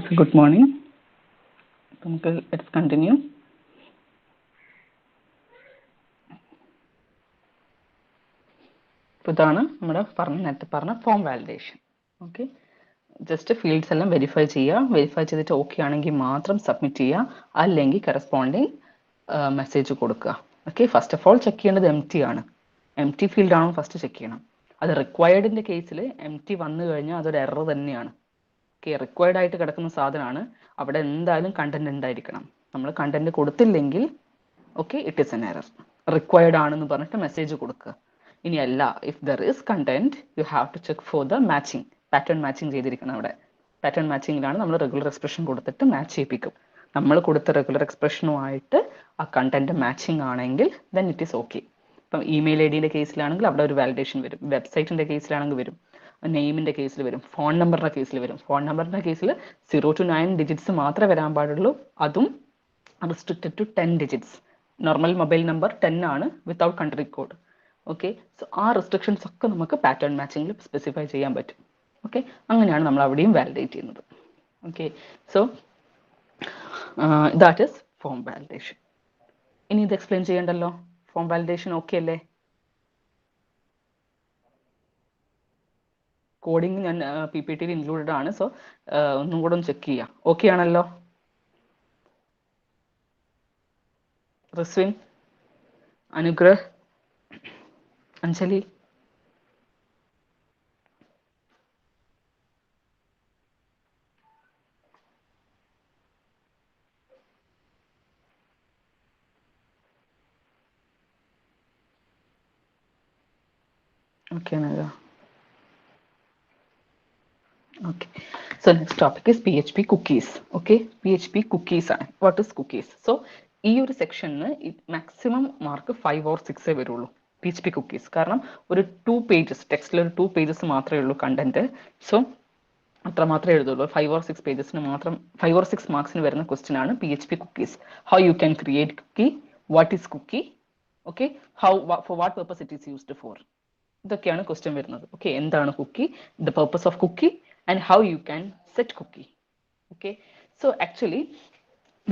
Yes, good morning. Let's continue. ഇതാണ് നമ്മുടെ നേരത്തെ പറഞ്ഞ form validation. Okay, just fields എല്ലാം വെരിഫൈ ചെയ്യുക. വെരിഫൈ ചെയ്തിട്ട് ഓക്കെ ആണെങ്കിൽ മാത്രം സബ്മിറ്റ് ചെയ്യുക, അല്ലെങ്കിൽ കറസ്പോണ്ടിങ് മെസ്സേജ് കൊടുക്കുക. Okay, first of all check ചെയ്യേണ്ടത് എം ടി ആണ്. എം ടി ഫീൽഡ് ആണോ ഫസ്റ്റ് ചെക്ക് ചെയ്യണം. അത് റിക്വയർഡിൻ്റെ കേസിൽ എം ടി വന്നു കഴിഞ്ഞാൽ അതൊരു എറർ തന്നെയാണ്. ഓക്കെ, റിക്വയർഡ് ആയിട്ട് കിടക്കുന്ന സാധനമാണ്, അവിടെ എന്തായാലും കണ്ടന്റ് ഉണ്ടായിരിക്കണം. നമ്മൾ കണ്ടന്റ് കൊടുത്തില്ലെങ്കിൽ okay it is an error. Required ആണെന്ന് പറഞ്ഞിട്ട് മെസ്സേജ് കൊടുക്കുക. ഇനി അല്ല, if there is content you have to check for the matching. Pattern matching ചെയ്തിരിക്കണം. അവിടെ പാറ്റേൺ മാച്ചിങ്ങിലാണ് നമ്മൾ റെഗുലർ എക്സ്പ്രഷൻ കൊടുത്തിട്ട് മാച്ച് ചെയ്യിപ്പിക്കും. നമ്മൾ കൊടുത്ത റെഗുലർ എക്സ്പ്രഷനുമായിട്ട് ആ കണ്ടന്റ് മാച്ചിങ് ആണെങ്കിൽ ദെൻ ഇറ്റ് ഈസ് ഓക്കെ. ഇപ്പം ഇമെയിൽ ഐ ഡിയുടെ കേസിലാണെങ്കിൽ അവിടെ ഒരു വാലിഡേഷൻ വരും. വെബ്സൈറ്റിന്റെ കേസിലാണെങ്കിൽ വരും. നെയിമിന്റെ കേസിൽ വരും. ഫോൺ നമ്പറിന്റെ കേസിൽ വരും. ഫോൺ നമ്പറിന്റെ കേസിൽ 0 to 9 ഡിജിറ്റ്സ് മാത്രമേ വരാൻ പാടുള്ളൂ. അതും restricted to 10 digits. Normal mobile number 10 ആണ് without country code. Okay, so ആ റെസ്ട്രിക്ഷൻസ് ഒക്കെ നമുക്ക് പാറ്റേൺ മാച്ചിങ്ങിൽ സ്പെസിഫൈ ചെയ്യാൻ പറ്റും. ഓക്കെ, അങ്ങനെയാണ് നമ്മൾ അവിടെയും വാലിഡേറ്റ് ചെയ്യുന്നത്. Okay, so that is form validation. ഇനി ഇത് എക്സ്പ്ലെയിൻ ചെയ്യണ്ടല്ലോ. ഫോം വാലിഡേഷൻ ഓക്കെ അല്ലേ? കോഡിങ് ഞാൻ പി പി ടിയിൽ ഇൻക്ലൂഡഡ് ആണ്. സോ ഒന്നും കൂടെ ഒന്ന് ചെക്ക് ചെയ്യാം. ഓക്കെ ആണല്ലോ? Rizwin, Anugrah, Anjali, okay Naga. Okay, so next topic is PHP cookies. Okay, PHP cookies ആണ്. What is cookies? So ഈ ഒരു സെക്ഷനിന് മാക്സിമം മാർക്ക് 5 or 6 വരുള്ളൂ PHP cookies. കാരണം ഒരു 2 pages ടെക്സ്റ്റിൽ ഒരു 2 pages മാത്രമേ ഉള്ളൂ കണ്ടന്റ്. സോ അത്ര മാത്രമേ എഴുതുള്ളൂ. 5 or 6 പേജസിന് മാത്രം 5 or 6 മാർക്സിന് വരുന്ന ക്വസ്റ്റ്യൻ ആണ് PHP cookies. How you can create cookie, what is cookie, okay, how for what purpose it is used for. ഇതൊക്കെയാണ് ക്വസ്റ്റ്യൻ വരുന്നത്. ഓക്കെ, എന്താണ് cookie, the purpose of cookie and how you can set cookie. Okay, so actually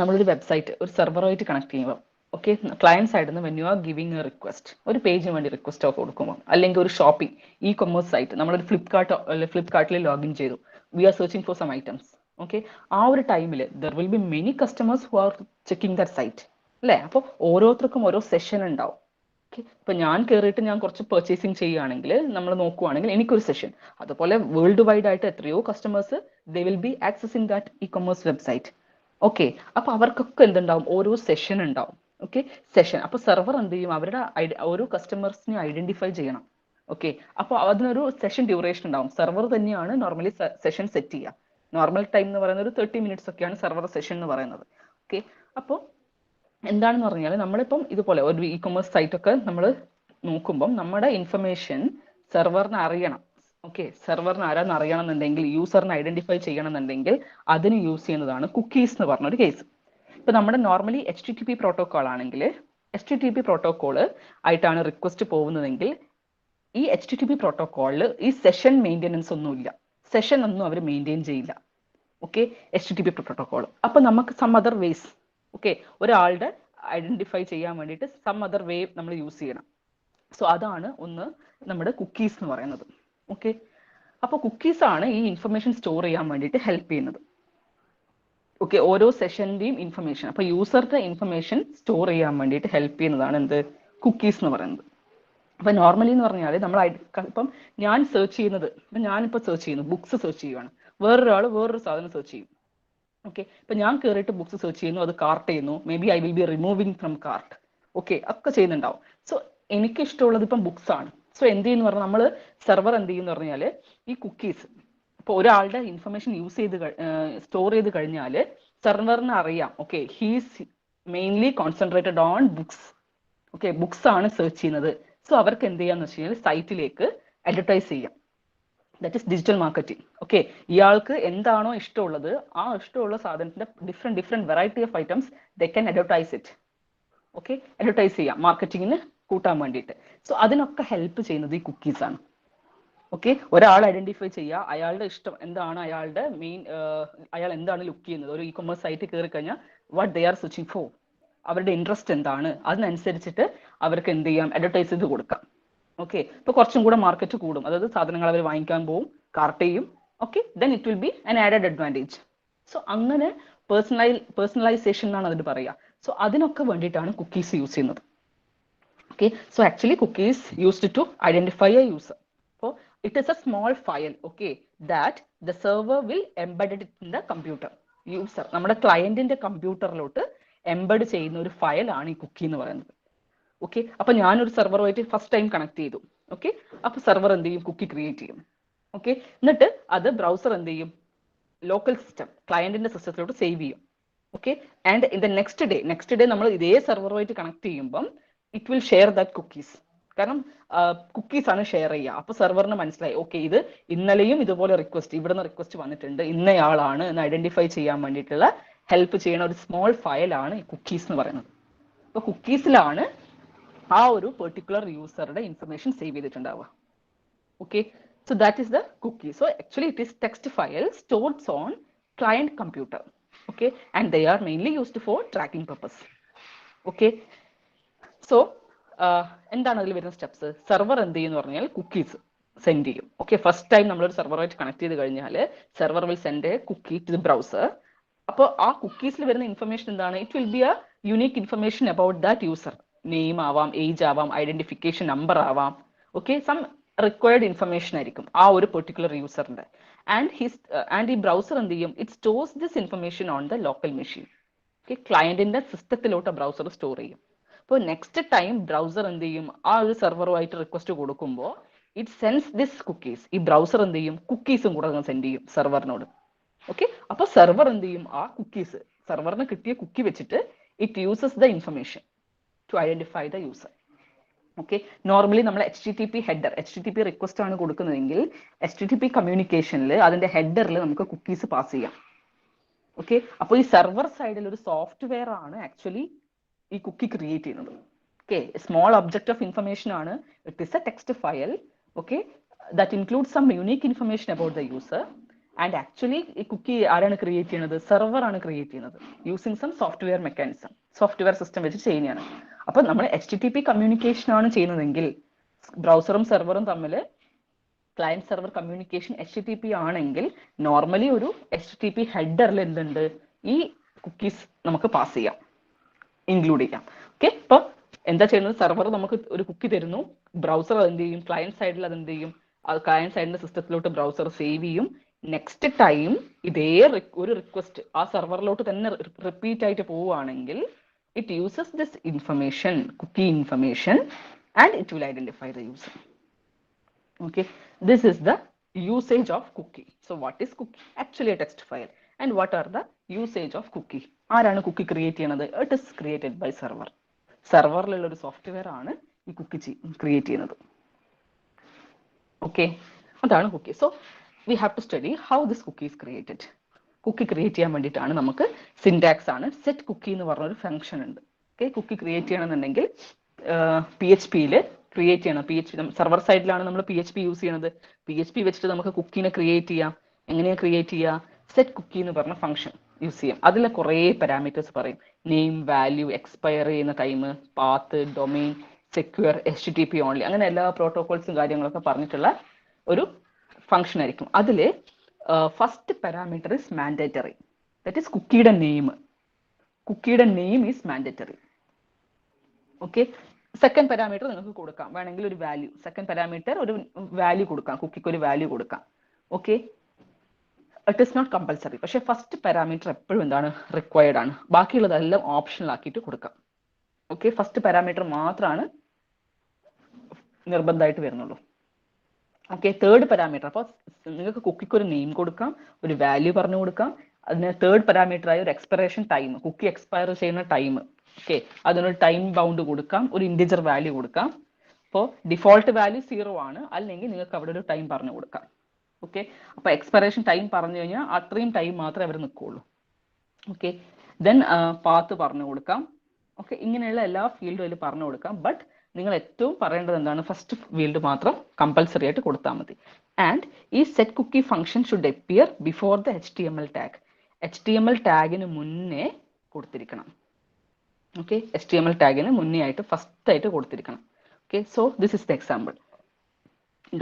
നമ്മളൊരു website ഒരു സെർവറുമായിട്ട് connect ചെയ്യുമ്പോൾ okay, client സൈഡിൽ നിന്ന് when you are giving a request, ഒരു പേജിന് വേണ്ടി റിക്വസ്റ്റ് ഒക്കെ കൊടുക്കുമ്പോൾ, അല്ലെങ്കിൽ ഒരു ഷോപ്പിംഗ് ഇ കൊമേഴ്സ് സൈറ്റ്, നമ്മളൊരു ഫ്ലിപ്കാർട്ടിൽ ലോഗിൻ ചെയ്തു, we are searching for some items. Okay, ആ ഒരു ടൈമിൽ there will be many customers who are checking that site അല്ലേ? അപ്പോൾ ഓരോരുത്തർക്കും ഓരോ സെഷൻ ഉണ്ടാവും. ഇപ്പൊ ഞാൻ കയറിയിട്ട് ഞാൻ കുറച്ച് പർച്ചേസിങ് ചെയ്യുകയാണെങ്കിൽ, നമ്മൾ നോക്കുവാണെങ്കിൽ എനിക്കൊരു സെഷൻ, അതുപോലെ വേൾഡ് വൈഡ് ആയിട്ട് എത്രയോ customers they will be accessing that E commerce website. Okay, അപ്പൊ അവർക്കൊക്കെ എന്തുണ്ടാവും, ഓരോ സെഷൻ ഉണ്ടാവും. Okay, session. അപ്പൊ സെർവർ എന്ത് ചെയ്യും, അവരുടെ ഓരോ കസ്റ്റമേഴ്സിനെ ഐഡന്റിഫൈ ചെയ്യണം. ഓക്കെ, അപ്പോൾ അതിനൊരു സെഷൻ ഡ്യൂറേഷൻ ഉണ്ടാവും. സെർവർ തന്നെയാണ് നോർമലി സെഷൻ സെറ്റ് ചെയ്യുക. നോർമൽ ടൈം എന്ന് പറയുന്നത് ഒരു 30 മിനിറ്റ്സ് ഒക്കെയാണ് സെർവർ സെഷൻ എന്ന് പറയുന്നത്. ഓക്കെ, അപ്പോൾ എന്താണെന്ന് പറഞ്ഞാൽ നമ്മളിപ്പം ഇതുപോലെ ഒരു ഇ കൊമേഴ്സ് സൈറ്റ് ഒക്കെ നമ്മൾ നോക്കുമ്പം നമ്മുടെ ഇൻഫർമേഷൻ സെർവറിന് അറിയണം. ഓക്കെ, സെർവറിന് ആരാന്ന് അറിയണം എന്നുണ്ടെങ്കിൽ, യൂസറിനെ ഐഡന്റിഫൈ ചെയ്യണം എന്നുണ്ടെങ്കിൽ അതിന് യൂസ് ചെയ്യുന്നതാണ് കുക്കീസ് എന്ന് പറഞ്ഞൊരു കേസ്. ഇപ്പൊ നമ്മുടെ നോർമലി HTTP പ്രോട്ടോകോൾ ആണെങ്കിൽ, HTTP പ്രോട്ടോകോള് ആയിട്ടാണ് റിക്വസ്റ്റ് പോകുന്നതെങ്കിൽ ഈ HTTP പ്രോട്ടോകോളിൽ ഈ സെഷൻ മെയിൻ്റെനൻസ് ഒന്നുമില്ല. സെഷൻ ഒന്നും അവർ മെയിൻറ്റെയിൻ ചെയ്യില്ല. Okay, HTTP protocol. അപ്പൊ നമുക്ക് സം അതർ വേസ്, ഓക്കെ, ഒരാളുടെ ഐഡന്റിഫൈ ചെയ്യാൻ വേണ്ടിയിട്ട് സം അതർ വേ നമ്മൾ യൂസ് ചെയ്യണം. സോ അതാണ് ഒന്ന് നമ്മുടെ കുക്കീസ് എന്ന് പറയുന്നത്. ഓക്കെ, അപ്പൊ കുക്കീസ് ആണ് ഈ ഇൻഫർമേഷൻ സ്റ്റോർ ചെയ്യാൻ വേണ്ടിയിട്ട് ഹെൽപ്പ് ചെയ്യുന്നത്. ഓക്കെ, ഓരോ സെഷന്റെയും ഇൻഫർമേഷൻ, അപ്പൊ യൂസറുടെ ഇൻഫർമേഷൻ സ്റ്റോർ ചെയ്യാൻ വേണ്ടിയിട്ട് ഹെൽപ്പ് ചെയ്യുന്നതാണ് എന്ത്, കുക്കീസ് എന്ന് പറയുന്നത്. അപ്പൊ നോർമലി എന്ന് പറഞ്ഞാൽ നമ്മൾ ഇപ്പം ഞാൻ സെർച്ച് ചെയ്യുന്നത്, ഞാനിപ്പോൾ സെർച്ച് ചെയ്യുന്നു, ബുക്സ് സെർച്ച് ചെയ്യുവാണ്, വേറൊരാൾ വേറൊരു സാധനം സെർച്ച് ചെയ്യും. ഓക്കെ, ഇപ്പൊ ഞാൻ കയറിയിട്ട് ബുക്സ് സെർച്ച് ചെയ്യുന്നു, അത് കാർട്ട് ചെയ്യുന്നു, may be I will be removing from cart. Okay, ഒക്കെ ചെയ്യുന്നുണ്ടാവും. സോ എനിക്ക് ഇഷ്ടമുള്ളത് ഇപ്പം ബുക്സ് ആണ്. സോ എന്ത് ചെയ്യുന്നു പറഞ്ഞാൽ നമ്മൾ സെർവർ എന്ത് ചെയ്യുന്നു പറഞ്ഞാൽ ഈ കുക്കീസ്, ഇപ്പോൾ ഒരാളുടെ ഇൻഫർമേഷൻ യൂസ് ചെയ്ത് സ്റ്റോർ ചെയ്ത് കഴിഞ്ഞാൽ സെർവറിന് അറിയാം, okay, he's mainly concentrated on books. Okay, books ആണ് സെർച്ച് ചെയ്യുന്നത്. സോ അവർക്ക് എന്ത് ചെയ്യാന്ന് വെച്ച് കഴിഞ്ഞാൽ സൈറ്റിലേക്ക് അഡ്വർടൈസ് ചെയ്യാം. That is digital marketing. Okay, ഇയാൾക്ക് എന്താണോ ഇഷ്ടമുള്ളത് ആ ഇഷ്ടമുള്ള സാധനത്തിന്റെ different variety of items they can advertise it. Okay, advertise ചെയ്യാം മാർക്കറ്റിങ്ങിന് കൂട്ടാൻ വേണ്ടിയിട്ട്. സോ അതിനൊക്കെ ഹെൽപ്പ് ചെയ്യുന്നത് ഈ കുക്കീസ് ആണ്. ഓക്കെ, ഒരാൾ ഐഡന്റിഫൈ ചെയ്യുക അയാളുടെ ഇഷ്ടം എന്താണ്, അയാളുടെ മെയിൻ അയാൾ എന്താണ് ലുക്ക് ചെയ്യുന്നത്. ഒരു ഇ കൊമേഴ്സ് സൈറ്റിൽ കയറി കഴിഞ്ഞാൽ what they are switching for, അവരുടെ ഇൻട്രസ്റ്റ് എന്താണ്, അതിനനുസരിച്ചിട്ട് അവർക്ക് എന്ത് ചെയ്യാം, അഡ്വർടൈസ് ചെയ്ത് കൊടുക്കാം. ഓക്കെ, ഇപ്പൊ കുറച്ചും കൂടെ മാർക്കറ്റ് കൂടും, അതായത് സാധനങ്ങൾ അവർ വാങ്ങിക്കാൻ പോകും, കാർട്ട് ചെയ്യും. Okay, then it will B an added advantage. So അങ്ങനെ പേഴ്സണലൈസേഷൻ എന്നാണ് അതിന് പറയുക. സോ അതിനൊക്കെ വേണ്ടിയിട്ടാണ് കുക്കീസ് യൂസ് ചെയ്യുന്നത്. Okay, so actually cookies used to identify a user. So it is a small file, okay, that the server will embed it in the computer. User നമ്മുടെ ക്ലയന്റിന്റെ കമ്പ്യൂട്ടറിലോട്ട് embed ചെയ്യുന്ന ഒരു file ആണ് ഈ കുക്കി എന്ന് പറയുന്നത്. ഓക്കെ, അപ്പൊ ഞാനൊരു സെർവറുമായിട്ട് ഫസ്റ്റ് ടൈം കണക്ട് ചെയ്തു. ഓക്കെ, അപ്പൊ സെർവർ എന്ത് ചെയ്യും, കുക്കി ക്രിയേറ്റ് ചെയ്യും. ഓക്കെ, എന്നിട്ട് അത് ബ്രൗസർ എന്ത് ചെയ്യും, ലോക്കൽ സിസ്റ്റം ക്ലയന്റിന്റെ സിസ്റ്റത്തിലോട്ട് സേവ് ചെയ്യും. Okay, and in the next day നമ്മൾ ഇതേ സെർവറുമായിട്ട് കണക്ട് ചെയ്യുമ്പം it will share that cookies. കാരണം കുക്കീസ് ആണ് ഷെയർ ചെയ്യുക. അപ്പൊ സെർവറിന് മനസ്സിലായി, ഓക്കെ, ഇത് ഇന്നലെയും ഇതുപോലെ ഇവിടുന്ന് റിക്വസ്റ്റ് വന്നിട്ടുണ്ട്, ഇന്നയാളാണ് എന്ന് ഐഡന്റിഫൈ ചെയ്യാൻ വേണ്ടിയിട്ടുള്ള ഹെൽപ്പ് ചെയ്യുന്ന ഒരു സ്മോൾ ഫയലാണ് ഈ കുക്കീസ് എന്ന് പറയുന്നത്. അപ്പൊ കുക്കീസിലാണ് ആ ഒരു പെർട്ടിക്കുലർ യൂസറുടെ ഇൻഫർമേഷൻ സേവ് ചെയ്തിട്ടുണ്ടാവുക. Okay, so that is the cookie. So actually it is text file stored on client computer. Okay, and they are mainly used for tracking purpose. Okay, so എന്താണ് അതിൽ വരുന്ന സ്റ്റെപ്സ്, സെർവർ എന്ത് ചെയ്യുന്ന പറഞ്ഞാൽ cookies send ചെയ്യും. Okay, first time നമ്മളൊരു സെർവറുമായിട്ട് connect ചെയ്ത് കഴിഞ്ഞാൽ server will send a cookie to the browser. അപ്പോൾ ആ കുക്കീസിൽ വരുന്ന ഇൻഫർമേഷൻ എന്താണ്, it will be a unique information about that user. Name ആവാം, ഏജ് ആവാം, ഐഡന്റിഫിക്കേഷൻ നമ്പർ ആവാം. ഓക്കെ, സം റിക്വയർഡ് ഇൻഫർമേഷൻ ആയിരിക്കും ആ ഒരു പെർട്ടിക്കുലർ യൂസറിന്റെ. ആൻഡ് ഈ ബ്രൗസർ എന്ത് ചെയ്യും, it stores this information on the local machine. Okay, ക്ലയന്റിന്റെ സിസ്റ്റത്തിലോട്ട് ബ്രൗസർ സ്റ്റോർ ചെയ്യും. അപ്പോൾ നെക്സ്റ്റ് ടൈം ബ്രൗസർ എന്ത് ചെയ്യും, ആ ഒരു സെർവറുമായിട്ട് റിക്വസ്റ്റ് കൊടുക്കുമ്പോൾ ഇറ്റ് സെൻസ് ദിസ് കുക്കീസ്. ഈ ബ്രൗസർ എന്ത് ചെയ്യും, കുക്കീസും കൂടെ സെൻഡ് ചെയ്യും സെർവറിനോട്. ഓക്കെ, അപ്പൊ സെർവർ എന്ത് ചെയ്യും, ആ കുക്കീസ് സെർവറിന് കിട്ടിയ കുക്കി വെച്ചിട്ട് it uses the information to identify the user. Okay, normally നമ്മൾ HTTP റിക്വസ്റ്റ് ആണ് കൊടുക്കുന്നതെങ്കിൽ HTTP കമ്മ്യൂണിക്കേഷനിൽ അതിന്റെ ഹെഡറിൽ നമുക്ക് കുക്കീസ് പാസ് ചെയ്യാം. ഓക്കെ, അപ്പോൾ ഈ സെർവർ സൈഡിൽ ഒരു സോഫ്റ്റ്വെയർ ആണ് ആക്ച്വലി ഈ കുക്കി ക്രിയേറ്റ് ചെയ്യുന്നത്. Okay, small object of information ആണ്. It is a text file. Okay, that include some unique information about the user. And actually ഈ കുക്കി ആരാണ് ക്രിയേറ്റ് ചെയ്യുന്നത്, സെർവർ ആണ് ക്രിയേറ്റ് ചെയ്യുന്നത്, using some software mechanism, software system വെച്ച് ചെയ്യുന്നതാണ്. അപ്പൊ നമ്മൾ HTTP കമ്മ്യൂണിക്കേഷൻ ആണ് ചെയ്യുന്നതെങ്കിൽ ബ്രൗസറും സെർവറും തമ്മിൽ ക്ലയന്റ് സെർവർ കമ്മ്യൂണിക്കേഷൻ HTTP ആണെങ്കിൽ നോർമലി ഒരു HTTP ഹെഡറിൽ എന്തുണ്ട്, ഈ കുക്കീസ് നമുക്ക് പാസ് ചെയ്യാം, ഇൻക്ലൂഡ് ചെയ്യാം. ഓക്കെ, ഇപ്പൊ എന്താ ചെയ്യുന്നത്, സെർവർ നമുക്ക് ഒരു കുക്കി തരുന്നു, ബ്രൗസർ അതെന്ത് ചെയ്യും, ക്ലയന്റ് സൈഡിൽ അതെന്ത് ചെയ്യും, ക്ലയന്റ് സൈഡിന്റെ സിസ്റ്റത്തിലോട്ട് ബ്രൗസർ സേവ് ചെയ്യും. നെക്സ്റ്റ് ടൈം ഇതേ ഒരു റിക്വസ്റ്റ് ആ സെർവറിലോട്ട് തന്നെ റിപ്പീറ്റ് ആയിട്ട് പോവുകയാണെങ്കിൽ it uses this information, cookie information, and it will identify the user. Okay, this is the usage of cookie. So what is cookie? Actually a text file. And what are the usage of cookie? ആരാണ് cookie create ചെയ്യുന്നത്, it is created by server. സെർവറിലുള്ള ഒരു software ആണ് ഈ cookie create ചെയ്യുന്നത്. Okay, അതാണ് cookie. So we have to study how this cookie is created. Cookie create ചെയ്യാൻ വേണ്ടിയിട്ടാണ് നമുക്ക് സിൻടാക്സ് ആണ് സെറ്റ് കുക്കി എന്ന് പറഞ്ഞൊരു ഫംഗ്ഷൻ ഉണ്ട്. ഓക്കെ, കുക്കി ക്രിയേറ്റ് ചെയ്യണമെന്നുണ്ടെങ്കിൽ PHP ക്രിയേറ്റ് ചെയ്യണം. സെർവർ സൈഡിലാണ് നമ്മൾ PHP യൂസ് ചെയ്യുന്നത്. PHP വെച്ചിട്ട് നമുക്ക് കുക്കീനെ ക്രിയേറ്റ് ചെയ്യാം. എങ്ങനെയാണ് ക്രിയേറ്റ് ചെയ്യുക, സെറ്റ് കുക്കി എന്ന് പറഞ്ഞ ഫംഗ്ഷൻ യൂസ് ചെയ്യാം. അതിൽ കുറേ പാരാമീറ്റേഴ്സ് പറയും, നെയിം, വാല്യൂ, എക്സ്പയർ ചെയ്യുന്ന time, path, domain, secure, HTTP only, അങ്ങനെ എല്ലാ പ്രോട്ടോകോൾസും കാര്യങ്ങളൊക്കെ പറഞ്ഞിട്ടുള്ള ഒരു ഫംഗ്ഷൻ ആയിരിക്കും. അതിൽ first parameter is mandatory, that is കുക്കിയുടെ നെയിം. കുക്കിയുടെ name is mandatory. Okay, second parameter നിങ്ങൾക്ക് കൊടുക്കാം, വേണമെങ്കിൽ ഒരു വാല്യൂ. സെക്കൻഡ് പാരാമീറ്റർ ഒരു വാല്യൂ കൊടുക്കാം, കുക്കിക്ക് ഒരു വാല്യൂ കൊടുക്കാം. Okay, it is not compulsory. പക്ഷെ ഫസ്റ്റ് പാരാമീറ്റർ എപ്പോഴും എന്താണ്, റിക്വയർഡ് ആണ്. ബാക്കിയുള്ളതെല്ലാം ഓപ്ഷണൽ ആക്കിയിട്ട് കൊടുക്കാം. ഓക്കെ, ഫസ്റ്റ് പാരാമീറ്റർ മാത്രമാണ് നിർബന്ധമായിട്ട് വരുന്നുള്ളൂ. ഓക്കെ, തേർഡ് പാരാമീറ്റർ, അപ്പോൾ നിങ്ങൾക്ക് കുക്കിക്ക് ഒരു നെയിം കൊടുക്കാം, ഒരു വാല്യൂ പറഞ്ഞു കൊടുക്കാം. അതിന് തേർഡ് പാരാമീറ്റർ ആയ ഒരു എക്സ്പയറേഷൻ ടൈം, കുക്കി എക്സ്പയർ ചെയ്യുന്ന ടൈം. ഓക്കെ, അതിനൊരു ടൈം ബൗണ്ട് കൊടുക്കാം, ഒരു ഇൻഡിജർ വാല്യൂ കൊടുക്കാം. അപ്പോൾ ഡിഫോൾട്ട് വാല്യൂ 0 ആണ്, അല്ലെങ്കിൽ നിങ്ങൾക്ക് അവിടെ ഒരു ടൈം പറഞ്ഞു കൊടുക്കാം. ഓക്കെ, അപ്പോൾ എക്സ്പയറേഷൻ ടൈം പറഞ്ഞു കഴിഞ്ഞാൽ അത്രയും ടൈം മാത്രമേ അവർ നിൽക്കുള്ളൂ. ഓക്കെ, ദെൻ പാത്ത് പറഞ്ഞു കൊടുക്കാം. ഓക്കെ, ഇങ്ങനെയുള്ള എല്ലാ ഫീൽഡും അതിൽ പറഞ്ഞു കൊടുക്കാം. ബട്ട് നിങ്ങൾ ഏറ്റവും പറയേണ്ടത് എന്താണ്, ഫസ്റ്റ് ഫീൽഡ് മാത്രം കമ്പൽസറി ആയിട്ട് കൊടുത്താൽ മതി. ആൻഡ് ഈ set cookie function should appear before the HTML tag. HTML ടാഗിന് മുന്നേ കൊടുത്തിരിക്കണം. ഓക്കെ, HTML ടാഗിന് മുന്നേ ആയിട്ട് ഫസ്റ്റ് ആയിട്ട് കൊടുത്തിരിക്കണം. Okay, so this is the example.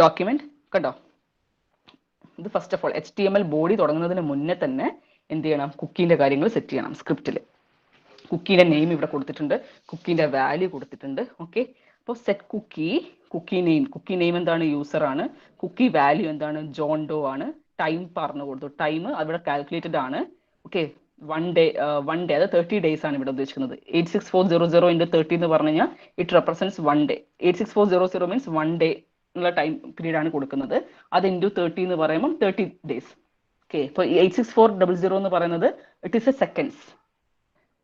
Document കണ്ടോ, ഇത് first of all HTML body തുടങ്ങുന്നതിന് മുന്നേ തന്നെ എന്ത് ചെയ്യണം, കുക്കീൻ്റെ കാര്യങ്ങൾ സെറ്റ് ചെയ്യണം. സ്ക്രിപ്റ്റിൽ കുക്കീൻ്റെ നെയിം ഇവിടെ കൊടുത്തിട്ടുണ്ട്, കുക്കീൻ്റെ വാല്യൂ കൊടുത്തിട്ടുണ്ട്. ഓക്കെ, അപ്പോൾ സെറ്റ് കുക്കി നെയിം എന്താണ്, യൂസർ ആണ്. കുക്കി വാല്യൂ എന്താണ്, ജോൺ ഡോ ആണ്. ടൈം പറഞ്ഞു കൊടുത്തു, ടൈം അവിടെ കാൽക്കുലേറ്റഡ് ആണ്. ഓക്കെ, വൺ ഡേ അത് 30 days ആണ് ഇവിടെ ഉദ്ദേശിക്കുന്നത്. 86400 into 30 എന്ന് പറഞ്ഞു കഴിഞ്ഞാൽ it represents 1 day. 86400 means 1 day ഉള്ള ടൈം പീരീഡ് ആണ് കൊടുക്കുന്നത്. അത് ഇൻറ്റു 30 എന്ന് പറയുമ്പോൾ 30 days. ഓക്കെ, ഇപ്പോൾ 86400 എന്ന് പറയുന്നത് it is A seconds,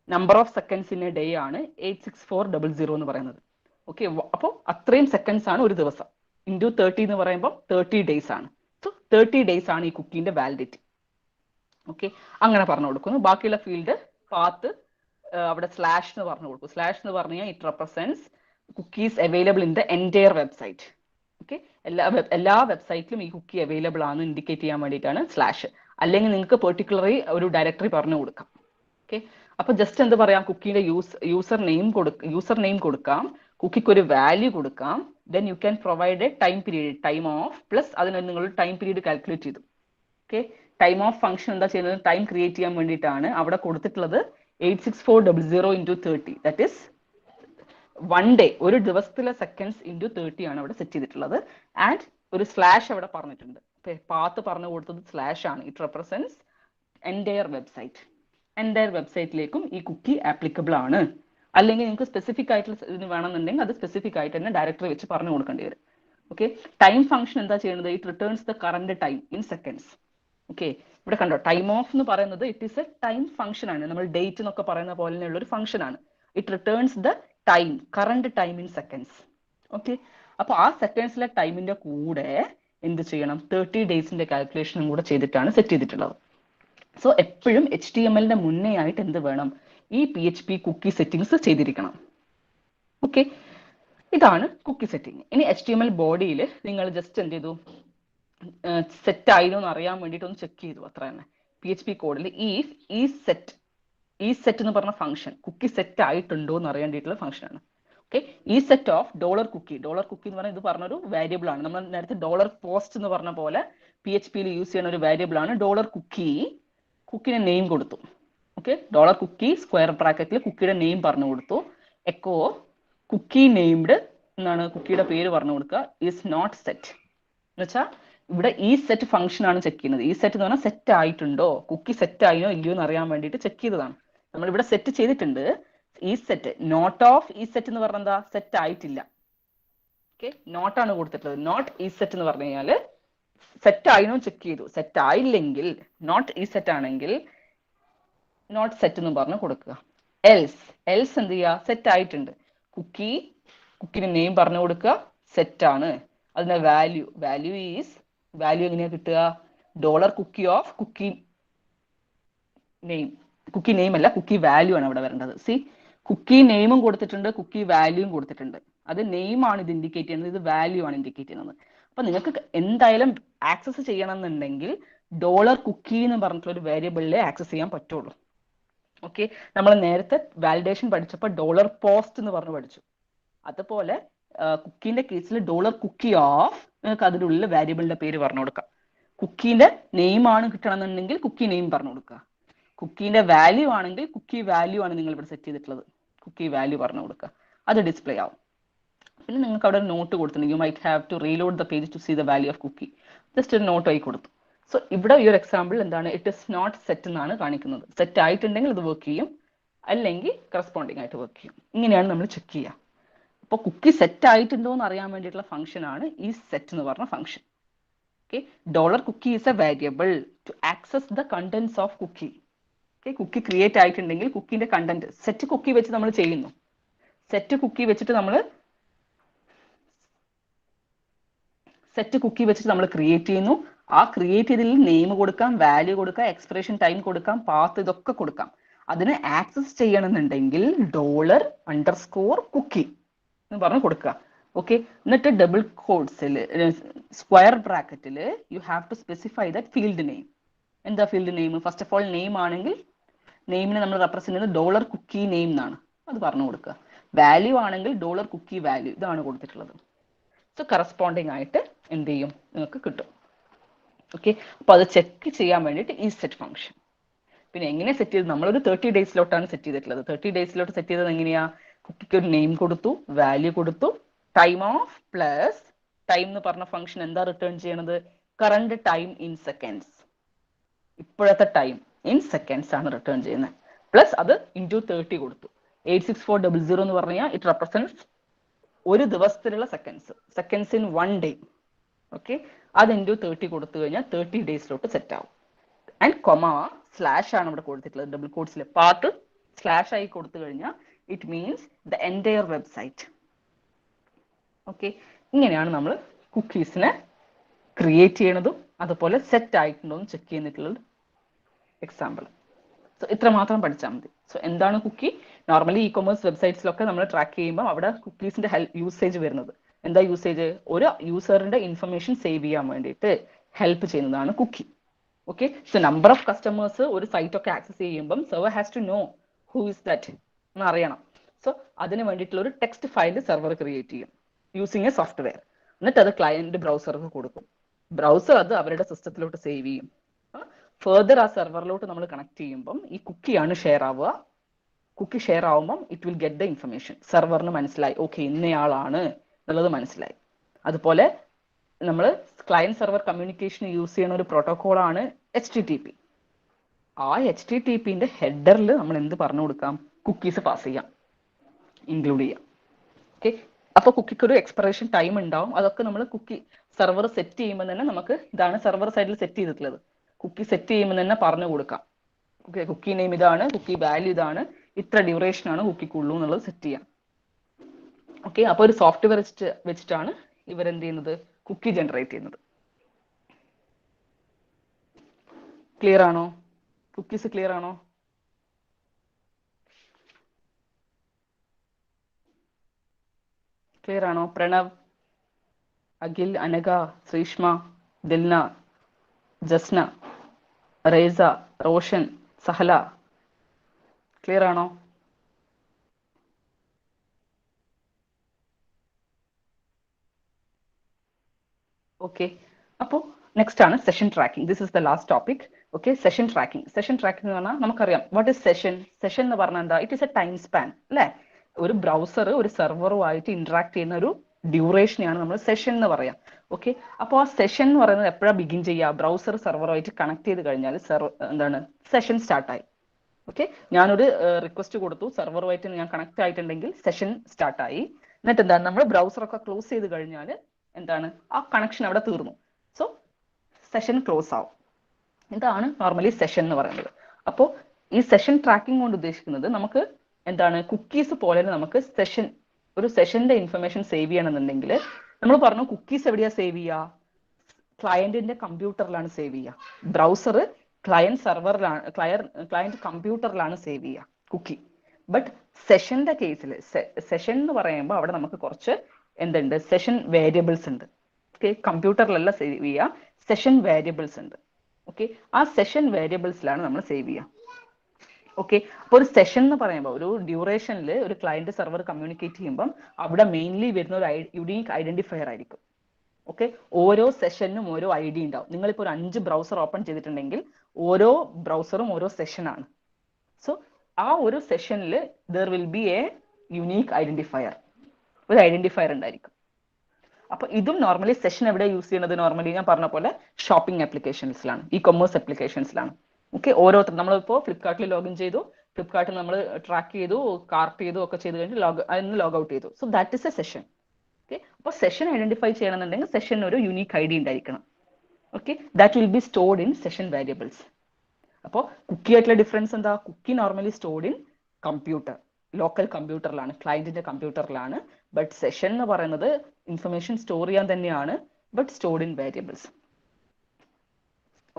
number of seconds in A day ആണ് 86400 എന്ന് പറയുന്നത്. ഓക്കെ, അപ്പോൾ അത്രയും സെക്കൻഡ്സ് ആണ് ഒരു ദിവസം. ഇൻറ്റു 30 എന്ന് പറയുമ്പോൾ 30 days ആണ്. സോ 30 days ആണ് ഈ കുക്കീൻ്റെ വാലിഡിറ്റി. ഓക്കെ, അങ്ങനെ പറഞ്ഞു കൊടുക്കുന്നു. ബാക്കിയുള്ള ഫീൽഡ് പാത്ത് അവിടെ സ്ലാഷ് എന്ന് പറഞ്ഞു കൊടുക്കും. സ്ലാഷ് എന്ന് പറഞ്ഞു കഴിഞ്ഞാൽ it represents cookies available in the entire website. Okay, എല്ലാ വെബ്സൈറ്റിലും ഈ കുക്കി അവൈലബിൾ ആണ് ഇൻഡിക്കേറ്റ് ചെയ്യാൻ വേണ്ടിയിട്ടാണ് സ്ലാഷ്. അല്ലെങ്കിൽ നിങ്ങൾക്ക് പെർട്ടിക്കുലറി ഒരു ഡയറക്ടറി പറഞ്ഞു കൊടുക്കാം. ഓക്കെ, അപ്പൊ ജസ്റ്റ് എന്ത് പറയാം, കുക്കിയുടെ യൂസർ നെയിം കൊടുക്കാം, കുക്കിക്ക് ഒരു വാല്യൂ കൊടുക്കാം. Then you can provide A time period, time of plus അതിന് നിങ്ങൾ ടൈം പീരീഡ് കാൽക്കുലേറ്റ് ചെയ്തു. ഓക്കെ, ടൈം ഓഫ് ഫംഗ്ഷൻ എന്താ ചെയ്യുന്നത്, ടൈം ക്രിയേറ്റ് ചെയ്യാൻ വേണ്ടിയിട്ടാണ് അവിടെ കൊടുത്തിട്ടുള്ളത് 86400 into 30. ദാറ്റ് ഈസ് 1 day, ഒരു ദിവസത്തിലെ സെക്കൻഡ്സ് ഇൻറ്റു 30 ആണ് അവിടെ സെറ്റ് ചെയ്തിട്ടുള്ളത്. ആൻഡ് ഒരു സ്ലാഷ് അവിടെ പറഞ്ഞിട്ടുണ്ട്. പാത്ത് പറഞ്ഞു കൊടുത്തത് സ്ലാഷ് ആണ്. ഇറ്റ് റെപ്രസെന്റ്സ് എൻറ്റയർ വെബ്സൈറ്റിലേക്കും ഈ കുക്കി ആപ്ലിക്കബിൾ ആണ്. അല്ലെങ്കിൽ നിങ്ങൾക്ക് സ്പെസിഫിക് ആയിട്ടുള്ള ഇതിന് വേണമെന്നുണ്ടെങ്കിൽ അത് സ്പെസിഫിക് ആയിട്ട് തന്നെ ഡയറക്ടറി വെച്ച് പറഞ്ഞു കൊടുക്കേണ്ടി വരും. ഓക്കെ, ടൈം ഫംഗ്ഷൻ എന്താ ചെയ്യുന്നത്, it returns the current time in seconds. Okay, ഇവിടെ കണ്ടോ, ടൈം ഓഫ് എന്ന് പറയുന്നത് it is A time function ആണ്. നമ്മൾ ഡേറ്റ് എന്നൊക്കെ പറയുന്ന പോലെയുള്ള ഒരു ഫംഗ്ഷൻ ആണ്. It returns the time, current time in seconds. Okay, അപ്പൊ ആ സെക്കൻഡ്സിലെ ടൈമിന്റെ കൂടെ എന്ത് ചെയ്യണം, 30 daysന്റെ കാൽക്കുലേഷനും കൂടെ ചെയ്തിട്ടാണ് സെറ്റ് ചെയ്തിട്ടുള്ളത്. സോ എപ്പോഴും HTML മുന്നേ ആയിട്ട് എന്ത് വേണം, ഈ PHP കുക്കി സെറ്റിംഗ്സ് ചെയ്തിരിക്കണം. ഓക്കെ, ഇതാണ് കുക്കി സെറ്റിംഗ്. ഇനി HTML ബോഡിയിൽ നിങ്ങൾ ജസ്റ്റ് എന്ത് ചെയ്തു, സെറ്റ് ആയിരുന്നു എന്ന് അറിയാൻ വേണ്ടിയിട്ട് ഒന്ന് ചെക്ക് ചെയ്തു, അത്ര തന്നെ. PHP കോഡിൽ ഈ സെറ്റ് എന്ന് പറഞ്ഞ ഫംഗ്ഷൻ കുക്കി സെറ്റ് ആയിട്ടുണ്ടോ എന്ന് അറിയാൻ വേണ്ടിയിട്ടുള്ള ഫംഗ്ഷൻ ആണ്. ഓക്കെ, ഈ സെറ്റ് ഓഫ് $കുക്കി എന്ന് പറഞ്ഞാൽ ഇത് പറഞ്ഞൊരു വേരിയബിൾ ആണ്. നമ്മൾ നേരത്തെ $പോസ്റ്റ് എന്ന് പറഞ്ഞ പോലെ PHPയിൽ യൂസ് ചെയ്യുന്ന ഒരു വേരിയബിൾ ആണ് കുക്കിന് നെയിം കൊടുത്തു. ഓക്കെ, $കുക്കി സ്ക്വയർ ബ്രാക്കറ്റിൽ കുക്കിയുടെ നെയിം പറഞ്ഞു കൊടുത്തു. എക്കോ കുക്കി നെയിംഡ് എന്നാണ് കുക്കിയുടെ പേര് പറഞ്ഞു കൊടുക്കുക, ഈസ് നോട്ട് സെറ്റ് എന്ന് വെച്ചാൽ ഇവിടെ ഈ സെറ്റ് ഫംഗ്ഷൻ ആണ് ചെക്ക് ചെയ്യുന്നത്. ഈ സെറ്റ് എന്ന് പറഞ്ഞാൽ സെറ്റ് ആയിട്ടുണ്ടോ, കുക്കി സെറ്റ് ആയിനോ ഇല്ലയോ എന്ന് അറിയാൻ വേണ്ടിയിട്ട് ചെക്ക് ചെയ്തതാണ്. നമ്മൾ ഇവിടെ സെറ്റ് ചെയ്തിട്ടുണ്ട്. ഈ സെറ്റ് നോട്ട് ഓഫ് ഈ സെറ്റ് എന്ന് പറഞ്ഞാൽ എന്താ, സെറ്റ് ആയിട്ടില്ല. ഓക്കെ, നോട്ടാണ് കൊടുത്തിട്ടുള്ളത്. നോട്ട് ഈ സെറ്റ് എന്ന് പറഞ്ഞു കഴിഞ്ഞാൽ സെറ്റ് ആയിനോ ചെക്ക് ചെയ്തു. സെറ്റ് ആയില്ലെങ്കിൽ, നോട്ട് ഈ സെറ്റ് ആണെങ്കിൽ നോട്ട് സെറ്റ് എന്ന് പറഞ്ഞ് കൊടുക്കുക. എൽസ് എന്ത് ചെയ്യുക, സെറ്റ് ആയിട്ടുണ്ട്, കുക്കിന് നെയിം പറഞ്ഞു കൊടുക്കുക, സെറ്റ് ആണ്. അതിന്റെ വാല്യൂ എങ്ങനെയാ കിട്ടുക, $കുക്കി ഓഫ് കുക്കി നെയിം അല്ല, കുക്കി വാല്യൂ ആണ് അവിടെ വരേണ്ടത്. സി, കുക്കി നെയിമും കൊടുത്തിട്ടുണ്ട്, കുക്കി വാല്യൂയും കൊടുത്തിട്ടുണ്ട്. അത് നെയിം ആണ് ഇത് ഇൻഡിക്കേറ്റ് ചെയ്യുന്നത്, ഇത് വാല്യൂ ആണ് ഇൻഡിക്കേറ്റ് ചെയ്യുന്നത്. അപ്പൊ നിങ്ങൾക്ക് എന്തായാലും ആക്സസ് ചെയ്യണം എന്നുണ്ടെങ്കിൽ $കുക്കി എന്ന് പറഞ്ഞിട്ടുള്ള ഒരു വേരിയബിളിലെ ആക്സസ് ചെയ്യാൻ പറ്റുള്ളൂ. ഓക്കെ, നമ്മൾ നേരത്തെ വാലിഡേഷൻ പഠിച്ചപ്പോൾ $പോസ്റ്റ് എന്ന് പറഞ്ഞു പഠിച്ചു. അതുപോലെ കുക്കിന്റെ കേസിൽ $കുക്കി ഓഫ് നിങ്ങൾക്ക് അതിനുള്ളിൽ വേരിയബിളിന്റെ പേര് പറഞ്ഞു കൊടുക്കാം. കുക്കിന്റെ നെയിം ആണ് കിട്ടണമെന്നുണ്ടെങ്കിൽ കുക്കി നെയിം പറഞ്ഞു കൊടുക്കുക. കുക്കിന്റെ വാല്യൂ ആണെങ്കിൽ കുക്കി വാല്യൂ ആണ് നിങ്ങൾ ഇവിടെ സെറ്റ് ചെയ്തിട്ടുള്ളത്, കുക്കി വാല്യൂ പറഞ്ഞു കൊടുക്കുക. അത് ഡിസ്പ്ലേ ആവും. പിന്നെ നിങ്ങൾക്ക് അവിടെ നോട്ട് കൊടുത്തിട്ടുണ്ട്, you might have to reload the page to see the value of cookie. Just ഒരു നോട്ട് ആയി കൊടുത്തു. സോ ഇവിടെ ഈ ഒരു എക്സാമ്പിൾ എന്താണ്, ഇറ്റ് ഇസ് നോട്ട് സെറ്റ് എന്നാണ് കാണിക്കുന്നത്. സെറ്റ് ആയിട്ടുണ്ടെങ്കിൽ ഇത് വർക്ക് ചെയ്യും, അല്ലെങ്കിൽ കറസ്പോണ്ടിങ് ആയിട്ട് വർക്ക് ചെയ്യും. ഇങ്ങനെയാണ് നമ്മൾ ചെക്ക് ചെയ്യുക. അപ്പോൾ കുക്കി സെറ്റ് ആയിട്ടുണ്ടോ എന്ന് അറിയാൻ വേണ്ടിയിട്ടുള്ള ഫംഗ്ഷൻ ആണ് ഈ സെറ്റ് എന്ന് പറഞ്ഞ function. Okay, $cookie is a variable to access the contents of cookie. Okay, cookie create ആയിട്ടുണ്ടെങ്കിൽ കുക്കിന്റെ കണ്ടന്റ് സെറ്റ് കുക്കി വെച്ച് നമ്മൾ ചെയ്യുന്നു. സെറ്റ് കുക്കി വെച്ചിട്ട് നമ്മൾ ക്രിയേറ്റ് ചെയ്യുന്നു. ആ ക്രിയേറ്റ് ചെയ്തതിൽ നെയിം കൊടുക്കാം, വാല്യൂ കൊടുക്കാം, എക്സ്പിറേഷൻ ടൈം കൊടുക്കാം, പാത്ത് ഇതൊക്കെ കൊടുക്കാം. അതിനെ ആക്സസ് ചെയ്യണമെന്നുണ്ടെങ്കിൽ $_കുക്കി എന്ന് പറഞ്ഞ് കൊടുക്കുക. ഓക്കെ, എന്നിട്ട് ഡബിൾ കോഡ്സിൽ സ്ക്വയർ ബ്രാക്കറ്റിൽ you have to specify that field name. എന്താ field name? First of all name ആണെങ്കിൽ നെയിമിനെ നമ്മൾ റെപ്രസെന്റ് ചെയ്യുന്നത് ഡോളർ കുക്കി നെയിം എന്നാണ്, അത് പറഞ്ഞു കൊടുക്കുക. വാല്യൂ ആണെങ്കിൽ ഡോളർ കുക്കി വാല്യൂ, ഇതാണ് കൊടുത്തിട്ടുള്ളത്. സോ കറസ്പോണ്ടിങ് ആയിട്ട് എന്ത് ചെയ്യും, നിങ്ങൾക്ക് കിട്ടും. ഓക്കെ, അപ്പോൾ അത് ചെക്ക് ചെയ്യാൻ വേണ്ടിയിട്ട് ഈ സെറ്റ് ഫംഗ്ഷൻ. പിന്നെ എങ്ങനെ സെറ്റ് ചെയ്ത്, നമ്മളൊരു 30 ഡേയ്സിലോട്ടാണ് സെറ്റ് ചെയ്തിട്ടുള്ളത്. 30 ഡേയ്സിലോട്ട് സെറ്റ് ചെയ്തത് എങ്ങനെയാ? കുക്കിക്ക് ഒരു നെയിം കൊടുത്തു, വാല്യൂ കൊടുത്തു, ടൈം ഓഫ് പ്ലസ് ടൈം എന്ന് പറഞ്ഞ ഫംഗ്ഷൻ എന്താ റിട്ടേൺ ചെയ്യണത്? കറണ്ട് ടൈം ഇൻ സെക്കൻഡ്സ്, ഇപ്പോഴത്തെ ടൈം ഇൻ സെക്കൻഡ്സ് ആണ് റിട്ടേൺ ചെയ്യുന്നത്. പ്ലസ് അത് ഇൻറ്റു 30 കൊടുത്തു. 86400 എന്ന് പറഞ്ഞാൽ ഇറ്റ് റെപ്രസെന്റ്സ് ഒരു ദിവസത്തിലുള്ള seconds, seconds in 1 day. Okay, അത് ഇൻറ്റു 30 കൊടുത്തു കഴിഞ്ഞാൽ 30 ഡേയ്സിലോട്ട് സെറ്റ് ആവും. ആൻഡ് കൊമ സ്ലാഷ് ആണ് ഇവിടെ കൊടുത്തിട്ടുള്ളത്, ഡബിൾ കോഡ്സിലെ പാർട്ട് സ്ലാഷ് ആയി കൊടുത്തു കഴിഞ്ഞാൽ it means the entire website. Okay, ഇങ്ങനെയാണ് നമ്മൾ കുക്കീസിനെ ക്രിയേറ്റ് ചെയ്യണതും അതുപോലെ സെറ്റ് ആയിട്ടുണ്ടോ എന്ന് ചെക്ക് ചെയ്യുന്നിട്ടുള്ളത് എക്സാമ്പിൾ. സോ ഇത്ര മാത്രം പഠിച്ചാൽ മതി. സോ എന്താണ് കുക്കി? നോർമലി ഇ കൊമേഴ്സ് വെബ്സൈറ്റ്സിലൊക്കെ നമ്മൾ ട്രാക്ക് ചെയ്യുമ്പോൾ അവിടെ കുക്കീസിന്റെ യൂസേജ് വരുന്നത് എന്താ? യൂസേജ് ഒരു യൂസറിന്റെ ഇൻഫർമേഷൻ സേവ് ചെയ്യാൻ വേണ്ടിയിട്ട് ഹെൽപ്പ് ചെയ്യുന്നതാണ് cookie. Okay, so number of customers ഒരു സൈറ്റ് ഒക്കെ ആക്സസ് ചെയ്യുമ്പം server has to know who is that എന്ന് അറിയണം. സോ അതിന് വേണ്ടിയിട്ടുള്ള ഒരു ടെക്സ്റ്റ് ഫയൽ സെർവർ ക്രിയേറ്റ് ചെയ്യും യൂസിങ് എ സോഫ്റ്റ്വെയർ. എന്നിട്ട് അത് ക്ലയന്റ് ബ്രൗസർക്ക് കൊടുക്കും. ബ്രൗസർ അത് അവരുടെ സിസ്റ്റത്തിലോട്ട് സേവ് ചെയ്യും. ഫെർദർ ആ സെർവറിലോട്ട് നമ്മൾ കണക്ട് ചെയ്യുമ്പം ഈ കുക്കിയാണ് ഷെയർ ആവുക. കുക്കി ഷെയർ ആവുമ്പം it will get the information. സെർവറിന് മനസ്സിലായി, ഓക്കെ ഇന്നയാളാണ് എന്നുള്ളത് മനസ്സിലായി. അതുപോലെ നമ്മൾ ക്ലയന്റ് സെർവർ കമ്മ്യൂണിക്കേഷൻ യൂസ് ചെയ്യുന്ന ഒരു പ്രോട്ടോകോൾ ആണ് HTTP. ആ HTTPന്റെ ഹെഡറിൽ നമ്മൾ എന്ത് പറഞ്ഞു കൊടുക്കാം? കുക്കീസ് പാസ് ചെയ്യാം, ഇൻക്ലൂഡ് ചെയ്യാം. ഓക്കെ, അപ്പൊ കുക്കിക്ക് ഒരു എക്സ്പയറേഷൻ ടൈം ഉണ്ടാവും. അതൊക്കെ നമ്മൾ കുക്കി സെർവർ സെറ്റ് ചെയ്യുമ്പോൾ തന്നെ നമുക്ക് ഇതാണ് സെർവർ സൈഡിൽ സെറ്റ് ചെയ്തിട്ടുള്ളത്. കുക്കി സെറ്റ് ചെയ്യുമ്പോൾ തന്നെ പറഞ്ഞു കൊടുക്കാം, ഓക്കെ കുക്കി നെയിം ഇതാണ്, കുക്കി വാല്യൂ ഇതാണ്, ഇത്ര ഡ്യൂറേഷൻ ആണ് കുക്കിക്കുള്ളൂ എന്നുള്ളത് സെറ്റ് ചെയ്യാം. ഓക്കെ, അപ്പൊ ഒരു സോഫ്റ്റ്വെയർ വെച്ചിട്ടാണ് ഇവരെന്ത് ചെയ്യുന്നത്? കുക്കി ജനറേറ്റ് ചെയ്യുന്നത്. ക്ലിയർ ആണോ? കുക്കീസ് ക്ലിയർ ആണോ? ക്ലിയർ ആണോ? പ്രണവ്, അഖിൽ, അനഘ, ശ്രീഷ്മ, ദിൽന, ജസ്ന, റേസ, റോഷൻ, സഹല, ക്ലിയർ ആണോ? ഓക്കെ, അപ്പോൾ നെക്സ്റ്റ് ആണ് session tracking. This is the last topic. Okay, session tracking. Session tracking എന്ന് പറഞ്ഞാൽ നമുക്കറിയാം വാട്ട് ഇസ് സെഷൻ. സെഷൻ എന്ന് പറഞ്ഞാൽ എന്താ? It is A time span അല്ലേ? ഒരു ബ്രൗസർ ഒരു സെർവറുമായിട്ട് ഇന്ററാക്ട് ചെയ്യുന്ന ഒരു ഡ്യൂറേഷനെയാണ് നമ്മൾ സെഷൻ എന്ന് പറയാം. ഓക്കെ, അപ്പോൾ ആ സെഷൻ എന്ന് പറയുന്നത് എപ്പോഴാണ് ബിഗിൻ ചെയ്യുക? ബ്രൗസർ സെർവറുമായിട്ട് കണക്ട് ചെയ്ത് കഴിഞ്ഞാൽ എന്താണ് സെഷൻ സ്റ്റാർട്ടായി. ഓക്കെ, ഞാനൊരു റിക്വസ്റ്റ് കൊടുത്തു, സെർവറുമായിട്ട് ഞാൻ കണക്ട് ആയിട്ടുണ്ടെങ്കിൽ സെഷൻ സ്റ്റാർട്ടായി. എന്നിട്ട് എന്താണ്, നമ്മൾ ബ്രൗസർ ഒക്കെ ക്ലോസ് ചെയ്ത് കഴിഞ്ഞാൽ എന്താണ്, ആ കണക്ഷൻ അവിടെ തീർന്നു. സോ സെഷൻ ക്ലോസ് ആവും. ഇതാണ് നോർമലി സെഷൻ എന്ന് പറയുന്നത്. അപ്പോൾ ഈ സെഷൻ ട്രാക്കിംഗ് കൊണ്ട് ഉദ്ദേശിക്കുന്നത് നമുക്ക് എന്താണ്, കുക്കീസ് പോലെ നമുക്ക് ഒരു സെഷന്റെ ഇൻഫർമേഷൻ സേവ് ചെയ്യണമെന്നുണ്ടെങ്കിൽ നമ്മൾ പറഞ്ഞു കുക്കീസ് എവിടെയാ സേവ് ചെയ്യുക? ക്ലയന്റിന്റെ കമ്പ്യൂട്ടറിലാണ് സേവ് ചെയ്യുക. ബ്രൗസർ ക്ലയന്റ് സെർവറിലാണ്, ക്ലയന്റ് കമ്പ്യൂട്ടറിലാണ് സേവ് ചെയ്യുക കുക്കി. ബട്ട് സെഷന്റെ കേസിൽ സെഷൻ എന്ന് പറയുമ്പോൾ അവിടെ നമുക്ക് കുറച്ച് എന്തുണ്ട്? സെഷൻ വേരിയബിൾസ് ഉണ്ട്. ഓക്കെ, കമ്പ്യൂട്ടറിലല്ല സേവ് ചെയ്യുക, സെഷൻ വേരിയബിൾസ് ഉണ്ട്. ഓക്കെ, ആ സെഷൻ വേരിയബിൾസിലാണ് നമ്മൾ സേവ് ചെയ്യുക. ഓക്കെ, അപ്പോൾ ഒരു സെഷൻ എന്ന് പറയുമ്പോൾ ഒരു ഡ്യൂറേഷനിൽ ഒരു ക്ലയന്റ് സെർവർ കമ്മ്യൂണിക്കേറ്റ് ചെയ്യുമ്പോൾ അവിടെ മെയിൻലി വരുന്ന ഒരു യുണീക്ക് ഐഡന്റിഫയർ ആയിരിക്കും. ഓക്കെ, ഓരോ സെഷനും ഓരോ ID ഉണ്ടാവും. നിങ്ങളിപ്പോൾ ഒരു 5 ബ്രൗസർ ഓപ്പൺ ചെയ്തിട്ടുണ്ടെങ്കിൽ ഓരോ ബ്രൗസറും ഓരോ സെഷനാണ്. സോ ആ ഒരു സെഷനിൽ there will be A unique identifier, ഒരു ഐഡന്റിഫയർ ഉണ്ടായിരിക്കും. അപ്പൊ ഇതും നോർമലി സെഷൻ എവിടെ യൂസ് ചെയ്യുന്നത്? നോർമലി ഞാൻ പറഞ്ഞ പോലെ ഷോപ്പിംഗ് ആപ്ലിക്കേഷൻസിലാണ്, ഇ കൊമേഴ്സ് ആപ്ലിക്കേഷൻസിലാണ്. ഓക്കെ, ഓരോരുത്തർ നമ്മളിപ്പോൾ ഫ്ലിപ്കാർട്ടിൽ ലോഗിൻ ചെയ്തു, ഫ്ലിപ്കാർട്ടിൽ നമ്മൾ ട്രാക്ക് ചെയ്തു, കാർട്ട് ചെയ്തു ഒക്കെ ചെയ്ത് കഴിഞ്ഞ് അതിന് ലോഗ് ഔട്ട് ചെയ്തു. So that is a session. Okay, അപ്പോൾ സെഷൻ ഐഡന്റിഫൈ ചെയ്യണമെന്നുണ്ടെങ്കിൽ സെഷന് ഒരു യുണീക്ക് ID ഉണ്ടായിരിക്കണം. Okay, that will be stored in session variables. അപ്പോൾ കുക്കി ആയിട്ടുള്ള ഡിഫറൻസ് എന്താ? Cookie normally stored in computer, local കമ്പ്യൂട്ടറിലാണ്, ക്ലയന്റിന്റെ കമ്പ്യൂട്ടറിലാണ്. ബട്ട് സെഷൻ എന്ന് പറയുന്നത് ഇൻഫർമേഷൻ സ്റ്റോർ ചെയ്യാൻ തന്നെയാണ്, but stored in variables.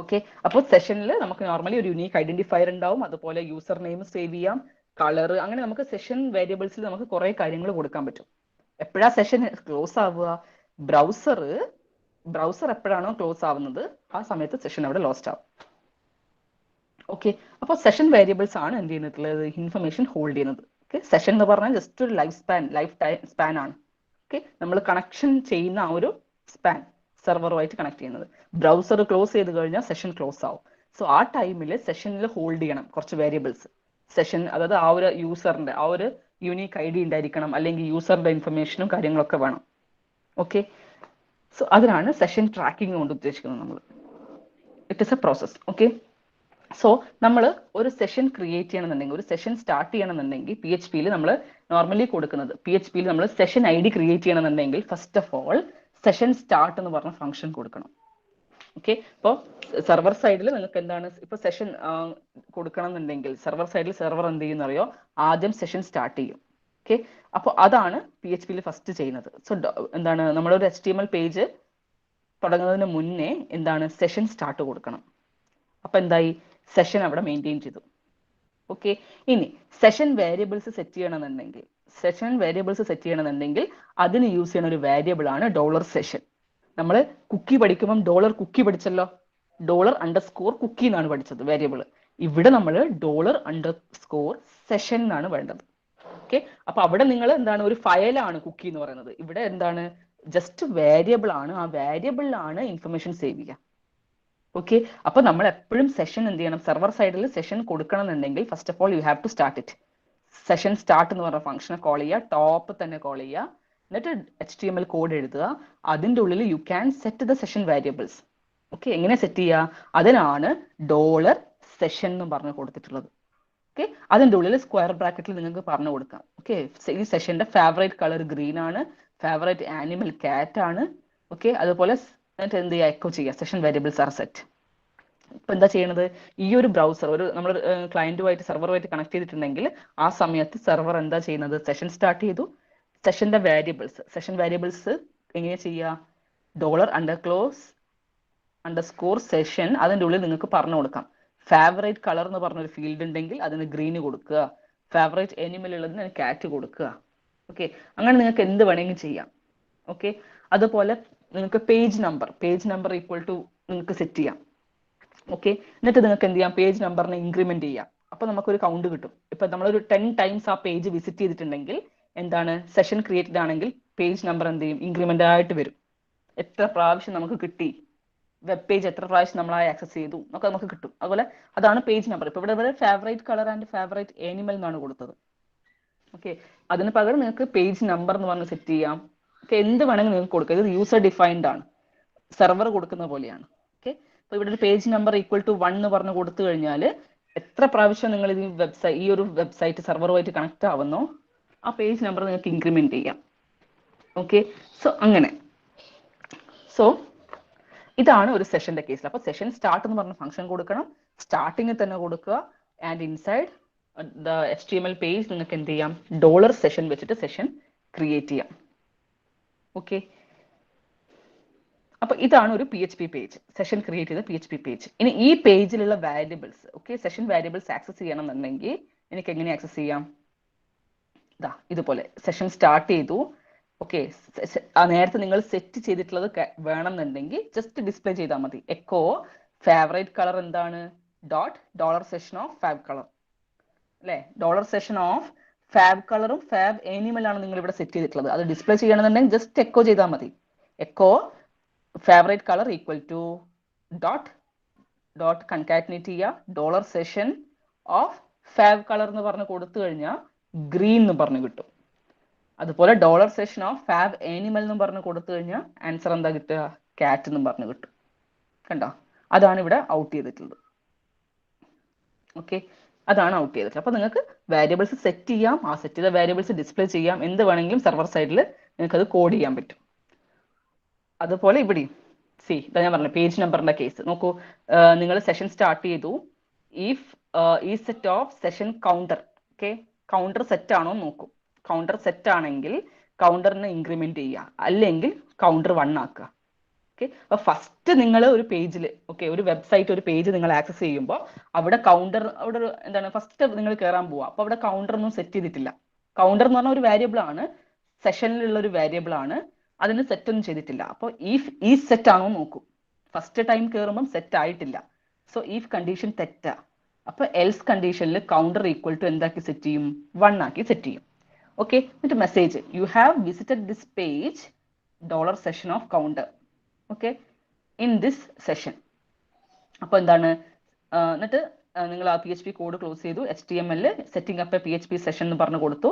Okay, അപ്പോൾ സെഷനിൽ നമുക്ക് നോർമലി ഒരു യുണീക്ക് ഐഡന്റിഫയർ ഉണ്ടാവും, അതുപോലെ യൂസർ നെയിം സേവ് ചെയ്യാം, കളർ, അങ്ങനെ നമുക്ക് സെഷൻ വേരിയബിൾസിൽ നമുക്ക് കുറെ കാര്യങ്ങൾ കൊടുക്കാൻ പറ്റും. എപ്പോഴാ സെഷൻ ക്ലോസ് ആവുക? ബ്രൗസർ എപ്പോഴാണോ ക്ലോസ് ആവുന്നത് ആ സമയത്ത് സെഷൻ അവിടെ ലോസ്റ്റ് ആവും. ഓക്കെ, അപ്പോൾ സെഷൻ വേരിയബിൾസ് ആണ് എന്ത് ചെയ്യുന്നത്, ഇൻഫർമേഷൻ ഹോൾഡ് ചെയ്യുന്നത്. ഓക്കെ, സെഷൻ എന്ന് പറഞ്ഞാൽ ജസ്റ്റ് ഒരു ലൈഫ് ടൈം സ്പാൻ ആണ്. ഓക്കെ, നമ്മൾ കണക്ഷൻ ചെയ്യുന്ന ആ ഒരു സ്പാൻ സെർവറുമായിട്ട് കണക്ട് ചെയ്യുന്നത്. ബ്രൗസർ ക്ലോസ് ചെയ്ത് കഴിഞ്ഞാൽ സെഷൻ ക്ലോസ് ആവും. സോ ആ ടൈമിൽ സെഷനിൽ ഹോൾഡ് ചെയ്യണം കുറച്ച് വേരിയബിൾസ്. സെഷൻ അതായത് ആ ഒരു യൂസറിന്റെ ആ ഒരു യൂണീക്ക് ഐ ഡി ഉണ്ടായിരിക്കണം, അല്ലെങ്കിൽ യൂസറിന്റെ ഇൻഫർമേഷനും കാര്യങ്ങളൊക്കെ വേണം. ഓക്കെ, സോ അതിനാണ് സെഷൻ ട്രാക്കിംഗ് കൊണ്ട് ഉദ്ദേശിക്കുന്നത് നമ്മൾ. It is A process. Okay, so നമ്മൾ ഒരു സെഷൻ ക്രിയേറ്റ് ചെയ്യണമെന്നുണ്ടെങ്കിൽ, ഒരു സെഷൻ സ്റ്റാർട്ട് ചെയ്യണമെന്നുണ്ടെങ്കിൽ പി എച്ച് പിയിൽ നമ്മൾ നോർമലി കൊടുക്കുന്നത്, പി എച്ച് പിയിൽ നമ്മൾ സെഷൻ ഐ ഡി ക്രിയേറ്റ് ചെയ്യണമെന്നുണ്ടെങ്കിൽ first of all session start എന്ന് പറഞ്ഞ ഫംഗ്ഷൻ കൊടുക്കണം. ഓക്കെ, ഇപ്പോൾ സെർവർ സൈഡിൽ നിങ്ങൾക്ക് എന്താണ് ഇപ്പൊ സെഷൻ കൊടുക്കണം എന്നുണ്ടെങ്കിൽ സെർവർ സൈഡിൽ സെർവർ എന്ത് ചെയ്യുന്ന അറിയോ, ആദ്യം സെഷൻ സ്റ്റാർട്ട് ചെയ്യും. ഓക്കെ, അപ്പോൾ അതാണ് പി എച്ച് പിയിൽ ഫസ്റ്റ് ചെയ്യുന്നത്. സോ എന്താണ് നമ്മളൊരു HTML പേജ് തുടങ്ങുന്നതിന് മുന്നേ എന്താണ് സെഷൻ സ്റ്റാർട്ട് കൊടുക്കണം. അപ്പൊ എന്തായി, സെഷൻ അവിടെ മെയിൻറ്റെയിൻ ചെയ്തു. ഓക്കെ, ഇനി സെഷൻ വേരിയബിൾസ് സെറ്റ് ചെയ്യണമെന്നുണ്ടെങ്കിൽ അതിന് യൂസ് ചെയ്യുന്ന ഒരു വേരിയബിൾ ആണ് $സെഷൻ. നമ്മൾ കുക്കി പഠിക്കുമ്പം കുക്കി പഠിച്ചല്ലോ, $_കുക്കി എന്നാണ് പഠിച്ചത് വേരിയബിൾ. ഇവിടെ നമ്മൾ $_സെഷൻ എന്നാണ് വേണ്ടത്. ഓക്കെ, അപ്പൊ അവിടെ നിങ്ങൾ എന്താണ് ഒരു ഫയലാണ് കുക്കി എന്ന് പറയുന്നത്, ഇവിടെ എന്താണ് ജസ്റ്റ് വേരിയബിൾ ആണ്, ആ വേരിയബിളിലാണ് ഇൻഫർമേഷൻ സേവ് ചെയ്യുക. ഓക്കെ, അപ്പൊ നമ്മൾ എപ്പോഴും സെഷൻ എന്ത് ചെയ്യണം, സെർവർ സൈഡിൽ സെഷൻ കൊടുക്കണം എന്നുണ്ടെങ്കിൽ first of all you have to start it. Session start എന്ന് പറഞ്ഞ ഫംഗ്ഷനെ കോൾ ചെയ്യുക, ടോപ്പ് തന്നെ കോൾ ചെയ്യുക, എന്നിട്ട് HTML കോഡ് എഴുതുക, അതിൻ്റെ ഉള്ളിൽ U can set the session variables. Okay, എങ്ങനെ സെറ്റ് ചെയ്യുക, അതിനാണ് $സെഷൻ എന്ന് പറഞ്ഞു കൊടുത്തിട്ടുള്ളത്. ഓക്കെ, അതിൻ്റെ ഉള്ളിൽ സ്ക്വയർ ബ്രാക്കറ്റിൽ നിങ്ങൾക്ക് പറഞ്ഞു കൊടുക്കാം. ഓക്കെ, ഈ സെഷന്റെ ഫേവറേറ്റ് കളർ ഗ്രീൻ ആണ്, ഫേവറേറ്റ് ആനിമൽ കാറ്റ് ആണ്. ഓക്കെ, അതുപോലെ എന്നിട്ട് എന്ത് ചെയ്യുക, എക്കോ ചെയ്യുക സെഷൻ വേരിയബിൾസ് ആർ സെറ്റ്. ഇപ്പൊ എന്താ ചെയ്യണത്, ഈ ഒരു ബ്രൗസർ ഒരു നമ്മൾ ക്ലയന്റുമായിട്ട് സെർവറുമായിട്ട് കണക്ട് ചെയ്തിട്ടുണ്ടെങ്കിൽ ആ സമയത്ത് സെർവർ എന്താ ചെയ്യുന്നത്, സെഷൻ സ്റ്റാർട്ട് ചെയ്തു. സെഷൻ വേരിയബിൾസ് എങ്ങനെ ചെയ്യുക, $_സെഷൻ അതിൻ്റെ ഉള്ളിൽ നിങ്ങൾക്ക് പറഞ്ഞു കൊടുക്കാം. ഫേവറേറ്റ് കളർ എന്ന് പറഞ്ഞൊരു ഫീൽഡ് ഉണ്ടെങ്കിൽ അതിന് ഗ്രീന് കൊടുക്കുക, ഫേവറേറ്റ് എനിമൽ ഉള്ളതിന് കാറ്റ് കൊടുക്കുക. ഓക്കെ, അങ്ങനെ നിങ്ങൾക്ക് എന്ത് വേണമെങ്കിലും ചെയ്യാം. ഓക്കെ, അതുപോലെ നിങ്ങൾക്ക് പേജ് നമ്പർ ഈക്വൽ ടു നിങ്ങൾക്ക് സെറ്റ് ചെയ്യാം. ഓക്കെ, എന്നിട്ട് നിങ്ങൾക്ക് എന്ത് ചെയ്യാം, പേജ് നമ്പറിനെ ഇൻക്രിമെന്റ് ചെയ്യാം. അപ്പൊ നമുക്കൊരു കൗണ്ട് കിട്ടും. ഇപ്പൊ നമ്മളൊരു 10 ടൈംസ് ആ പേജ് വിസിറ്റ് ചെയ്തിട്ടുണ്ടെങ്കിൽ എന്താണ്, സെഷൻ ക്രിയേറ്റഡ് ആണെങ്കിൽ പേജ് നമ്പർ എന്ത് ചെയ്യും, ഇൻക്രിമെന്റ് ആയിട്ട് വരും. എത്ര പ്രാവശ്യം നമുക്ക് കിട്ടി, വെബ് പേജ് എത്ര പ്രാവശ്യം നമ്മൾ ആക്സസ് ചെയ്തു എന്നൊക്കെ നമുക്ക് കിട്ടും. അതുപോലെ അതാണ് പേജ് നമ്പർ. ഇപ്പൊ ഇവിടെ favourite colour and favourite animal എന്നാണ് കൊടുത്തത്. ഓക്കെ, അതിന് പകരം നിങ്ങൾക്ക് പേജ് നമ്പർ എന്ന് പറഞ്ഞ് സെറ്റ് ചെയ്യാം. ഓക്കെ, എന്ത് വേണമെങ്കിൽ നിങ്ങൾക്ക് കൊടുക്കുക. ഇത് യൂസർ ഡിഫൈൻഡ് ആണ്, സെർവർ കൊടുക്കുന്ന പോലെയാണ്. ഓക്കെ, അപ്പൊ ഇവിടെ ഒരു പേജ് നമ്പർ ഈക്വൽ ടു 1 എന്ന് പറഞ്ഞ് കൊടുത്തു കഴിഞ്ഞാൽ എത്ര പ്രാവശ്യം നിങ്ങൾ ഈ ഒരു വെബ്സൈറ്റ് സെർവറുമായിട്ട് കണക്ട് ആവുന്നോ ആ പേജ് നമ്പർ നിങ്ങൾക്ക് ഇൻക്രിമെന്റ് ചെയ്യാം. ഓക്കെ, സോ അങ്ങനെ. സോ ഇതാണ് ഒരു സെഷന്റെ കേസ്. അപ്പൊ സെഷൻ സ്റ്റാർട്ട് എന്ന് പറഞ്ഞ ഫംഗ്ഷൻ കൊടുക്കണം, സ്റ്റാർട്ടിങ്ങിൽ തന്നെ കൊടുക്കുക, and inside the HTML page നിങ്ങൾക്ക് എന്ത് ചെയ്യാം, $സെഷൻ വെച്ചിട്ട് സെഷൻ ക്രിയേറ്റ് ചെയ്യാം. ഓക്കെ, അപ്പൊ ഇതാണ് ഒരു PHP പേജ്, സെഷൻ ക്രിയേറ്റ് ചെയ്ത PHP പേജ്. ഇനി ഈ പേജിലുള്ള variables, okay, session variables access ചെയ്യണമെന്നുണ്ടെങ്കിൽ എനിക്ക് എങ്ങനെ ആക്സസ് ചെയ്യാം, ഇതുപോലെ സെഷൻ സ്റ്റാർട്ട് ചെയ്തു. ഓക്കെ, നേരത്തെ നിങ്ങൾ സെറ്റ് ചെയ്തിട്ടുള്ളത് വേണമെന്നുണ്ടെങ്കിൽ ജസ്റ്റ് ഡിസ്പ്ലേ ചെയ്താൽ മതി. എക്കോ ഫേവറേറ്റ് കളർ എന്താണ്, $സെഷൻ ഓഫ് ഫാബ് കളർ അല്ലെ, $സെഷൻ ഓഫ് ഫാബ് കളറും ഫാബ് ആനിമൽ ആണ് നിങ്ങൾ ഇവിടെ സെറ്റ് ചെയ്തിട്ടുള്ളത്. അത് ഡിസ്പ്ലേ ചെയ്യണമെന്നുണ്ടെങ്കിൽ ജസ്റ്റ് എക്കോ ചെയ്താൽ മതി. Echo favourite colour equal to dot concatenate ചെയ്യുക, $സെഷൻ ഓഫ് ഫാബ് കളർ എന്ന് പറഞ്ഞ് കൊടുത്തു കഴിഞ്ഞാൽ ഗ്രീൻ എന്ന് പറഞ്ഞു കിട്ടും. അതുപോലെ $സെഷൻ ഓഫ് ഫാബ് ആനിമൽ എന്ന് പറഞ്ഞ് കൊടുത്തു കഴിഞ്ഞാൽ ആൻസർ എന്താ കിട്ടുക, കാറ്റ് എന്ന് പറഞ്ഞു കിട്ടും. കണ്ടോ, അതാണ് ഇവിടെ ഔട്ട് ചെയ്തിട്ടുള്ളത്. ഓക്കെ, അതാണ് ഔട്ട് ചെയ്തിട്ടുള്ളത്. അപ്പൊ നിങ്ങൾക്ക് വാരിയബിൾസ് സെറ്റ് ചെയ്യാം, ആ സെറ്റ് ചെയ്ത വാരിയബിൾസ് ഡിസ്പ്ലേ ചെയ്യാം, എന്ത് വേണമെങ്കിലും സെർവർ സൈഡിൽ നിങ്ങൾക്ക് അത് കോഡ് ചെയ്യാൻ പറ്റും. അതുപോലെ ഇവിടെയും ഇതാ ഞാൻ പറഞ്ഞ പേജ് നമ്പറിന്റെ കേസ് നോക്കൂ. നിങ്ങൾ സെഷൻ സ്റ്റാർട്ട് ചെയ്തു, ഈ set of session counter. Okay, counter set ആണോ നോക്കൂ. കൗണ്ടർ സെറ്റ് ആണെങ്കിൽ കൗണ്ടറിനെ ഇൻക്രിമെന്റ് ചെയ്യുക, അല്ലെങ്കിൽ കൗണ്ടർ 1 ആക്കുക. ഓക്കെ, അപ്പൊ ഫസ്റ്റ് നിങ്ങൾ ഒരു പേജിൽ, ഓക്കെ, ഒരു വെബ്സൈറ്റ് ഒരു പേജ് നിങ്ങൾ ആക്സസ് ചെയ്യുമ്പോൾ അവിടെ അവിടെ ഒരു എന്താണ് ഫസ്റ്റ് നിങ്ങൾ കയറാൻ പോവുക. അപ്പൊ അവിടെ കൗണ്ടർ ഒന്നും സെറ്റ് ചെയ്തിട്ടില്ല. കൗണ്ടർ എന്ന് പറഞ്ഞ ഒരു വാരിയബിൾ ആണ്, സെഷനിലുള്ള ഒരു വേരിയബിൾ ആണ്, അതിന് സെറ്റ് ഒന്നും ചെയ്തിട്ടില്ല. അപ്പോൾ ഈഫ് ഈ സെറ്റ് ആണോ നോക്കും. ഫസ്റ്റ് ടൈം കയറുമ്പം സെറ്റ് ആയിട്ടില്ല. സോ ഈഫ് കണ്ടീഷൻ തെറ്റാ. അപ്പൊ എൽസ് കണ്ടീഷനിൽ കൗണ്ടർ ഈക്വൽ ടു എന്താക്കി സെറ്റ് ചെയ്യും? 1 ആക്കി സെറ്റ് ചെയ്യും. ഓക്കെ, എന്നിട്ട് message you have visited this page $session of counter. Okay, in this session. അപ്പൊ എന്താണ്, എന്നിട്ട് നിങ്ങൾ ആ PHP കോഡ് ക്ലോസ് ചെയ്തു. HTML setting up A PHP session എന്ന് പറഞ്ഞു കൊടുത്തു.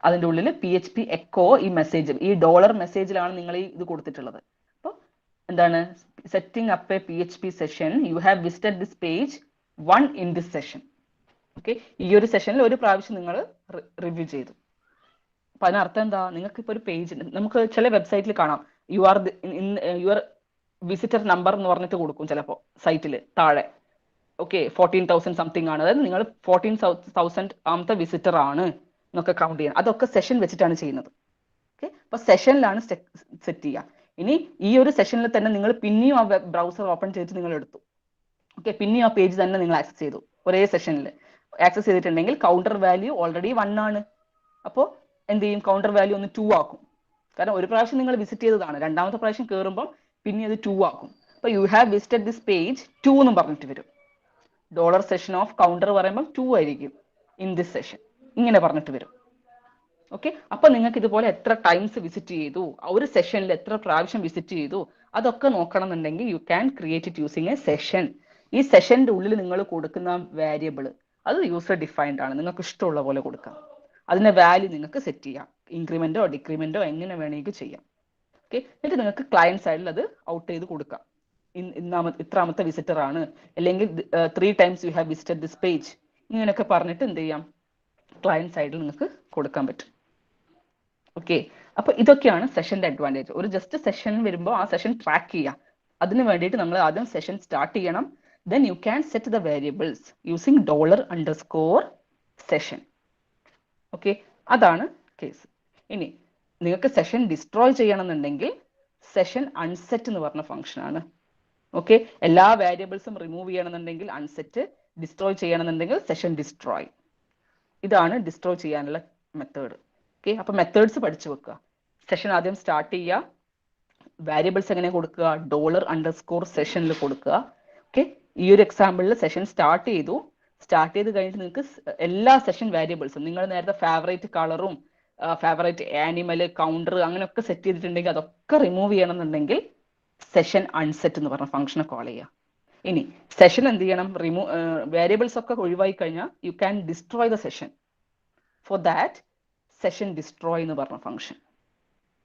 അതിന്റെ ഉള്ളിൽ PHP എക്കോ ഈ മെസ്സേജ്, ഈ മെസ്സേജിലാണ് നിങ്ങൾ ഈ ഇത് കൊടുത്തിട്ടുള്ളത്. അപ്പോൾ എന്താണ്, setting up A PHP session, you have visited this page 1 in this session. Okay, ഈ ഒരു സെഷനിൽ ഒരു പ്രാവശ്യം നിങ്ങൾ റിവ്യൂ ചെയ്തു. അപ്പൊ അതിനർത്ഥം എന്താ, നിങ്ങൾക്ക് ഇപ്പൊ ഒരു പേജ്, നമുക്ക് ചില വെബ്സൈറ്റിൽ കാണാം യുവർ വിസിറ്റർ നമ്പർ എന്ന് പറഞ്ഞിട്ട് കൊടുക്കും ചിലപ്പോ സൈറ്റിൽ താഴെ. ഓക്കെ, 14,000 സംതിങ് ആണ്, അതായത് നിങ്ങൾ 14,000 ആമത്തെ വിസിറ്റർ ആണ് എന്നൊക്കെ കൗണ്ട് ചെയ്യണം. അതൊക്കെ സെഷൻ വെച്ചിട്ടാണ് ചെയ്യുന്നത്. ഓക്കെ, അപ്പൊ സെഷനിലാണ് സെറ്റ് ചെയ്യുക. ഇനി ഈ ഒരു സെഷനിൽ തന്നെ നിങ്ങൾ പിന്നെയും ആ വെബ് ബ്രൗസർ ഓപ്പൺ ചെയ്തിട്ട് നിങ്ങൾ എടുത്തു. ഓക്കെ, പിന്നെയും ആ പേജ് തന്നെ നിങ്ങൾ ആക്സസ് ചെയ്തു. ഒരേ സെഷനിൽ ആക്സസ് ചെയ്തിട്ടുണ്ടെങ്കിൽ കൗണ്ടർ വാല്യൂ ഓൾറെഡി 1 ആണ്. അപ്പോൾ എന്ത് ചെയ്യും, കൗണ്ടർ വാല്യൂ ഒന്ന് 2 ആക്കും. കാരണം ഒരു പ്രാവശ്യം നിങ്ങൾ വിസിറ്റ് ചെയ്തതാണ്, രണ്ടാമത്തെ പ്രാവശ്യം കയറുമ്പോൾ പിന്നെ അത് 2 ആക്കും. അപ്പൊ you have visited this page 2 എന്നും പറഞ്ഞിട്ട് വരും. $സെഷൻ ഓഫ് കൗണ്ടർ പറയുമ്പോൾ 2 ആയിരിക്കും ഇൻ ദിസ് സെഷൻ, ഇങ്ങനെ പറഞ്ഞിട്ട് വരും. ഓക്കെ, അപ്പൊ നിങ്ങൾക്ക് ഇതുപോലെ എത്ര ടൈംസ് വിസിറ്റ് ചെയ്തു, ഒരു സെഷനിൽ എത്ര പ്രാവശ്യം വിസിറ്റ് ചെയ്തു, അതൊക്കെ നോക്കണം എന്നുണ്ടെങ്കിൽ you can create it using A session. ഈ സെഷന്റെ ഉള്ളിൽ നിങ്ങൾ കൊടുക്കുന്ന വേരിയബിൾ അത് യൂസർ ഡിഫൈൻഡ് ആണ്, നിങ്ങൾക്ക് ഇഷ്ടമുള്ള പോലെ കൊടുക്കാം. അതിന്റെ വാല്യൂ നിങ്ങൾക്ക് സെറ്റ് ചെയ്യാം, ഇൻക്രിമെന്റോ ഡിക്രിമെന്റോ എങ്ങനെ വേണമെങ്കിൽ ചെയ്യാം. ഓക്കെ, എന്നിട്ട് നിങ്ങൾക്ക് ക്ലയന്റ് സൈഡിൽ അത് ഔട്ട് ചെയ്ത് കൊടുക്കാം. ഇത്രാമത്തെ വിസിറ്റർ ആണ്, അല്ലെങ്കിൽ 3 times you have visited this page, ഇങ്ങനെയൊക്കെ പറഞ്ഞിട്ട് എന്ത് ചെയ്യാം, ക്ലയന്റ് സൈഡിൽ നിങ്ങൾക്ക് കൊടുക്കാൻ പറ്റും. ഓക്കെ, അപ്പൊ ഇതൊക്കെയാണ് സെഷന്റെ അഡ്വാൻറ്റേജ്. ഒരു ജസ്റ്റ് സെഷൻ വരുമ്പോൾ ആ സെഷൻ ട്രാക്ക് ചെയ്യാം. അതിന് വേണ്ടിയിട്ട് നമ്മൾ ആദ്യം സെഷൻ സ്റ്റാർട്ട് ചെയ്യണം. Then you can set the variables using $_session. Okay, അതാണ് കേസ്. ഇനി നിങ്ങൾക്ക് സെഷൻ ഡിസ്ട്രോയ് ചെയ്യണമെന്നുണ്ടെങ്കിൽ സെഷൻ അൺസെറ്റ് എന്ന് പറഞ്ഞ ഫംഗ്ഷൻ ആണ്. ഓക്കെ, എല്ലാ വേരിയബിൾസും റിമൂവ് ചെയ്യണമെന്നുണ്ടെങ്കിൽ അൺസെറ്റ്, ഡിസ്ട്രോയ് ചെയ്യണമെന്നുണ്ടെങ്കിൽ സെഷൻ ഡിസ്ട്രോയ്. ഇതാണ് ഡിസ്ട്രോയ് ചെയ്യാനുള്ള മെത്തേഡ്. ഓക്കെ, അപ്പൊ മെത്തേഡ്സ് പഠിച്ചു വെക്കുക. സെഷൻ ആദ്യം സ്റ്റാർട്ട് ചെയ്യുക, വേരിയബിൾസ് എങ്ങനെ കൊടുക്കുക, $_സെഷനിൽ കൊടുക്കുക. ഓക്കെ, ഈ ഒരു എക്സാമ്പിളിൽ സെഷൻ സ്റ്റാർട്ട് ചെയ്തു കഴിഞ്ഞിട്ട് നിങ്ങൾക്ക് എല്ലാ സെഷൻ വേരിയബിൾസും നിങ്ങൾ നേരത്തെ ഫേവറേറ്റ് കളറും ഫേവറേറ്റ് ആനിമൽ കൗണ്ടർ അങ്ങനെയൊക്കെ സെറ്റ് ചെയ്തിട്ടുണ്ടെങ്കിൽ അതൊക്കെ റിമൂവ് ചെയ്യണമെന്നുണ്ടെങ്കിൽ സെഷൻ അൺസെറ്റ് എന്ന് പറഞ്ഞ ഫംഗ്ഷനെ കോൾ ചെയ്യുക. ഇനി സെഷൻ എന്ത് ചെയ്യണം, വേരിയബിൾസ് ഒക്കെ ഒഴിവായി കഴിഞ്ഞാൽ you can destroy the session. For that session destroy എന്ന് പറഞ്ഞ ഫംഗ്ഷൻ.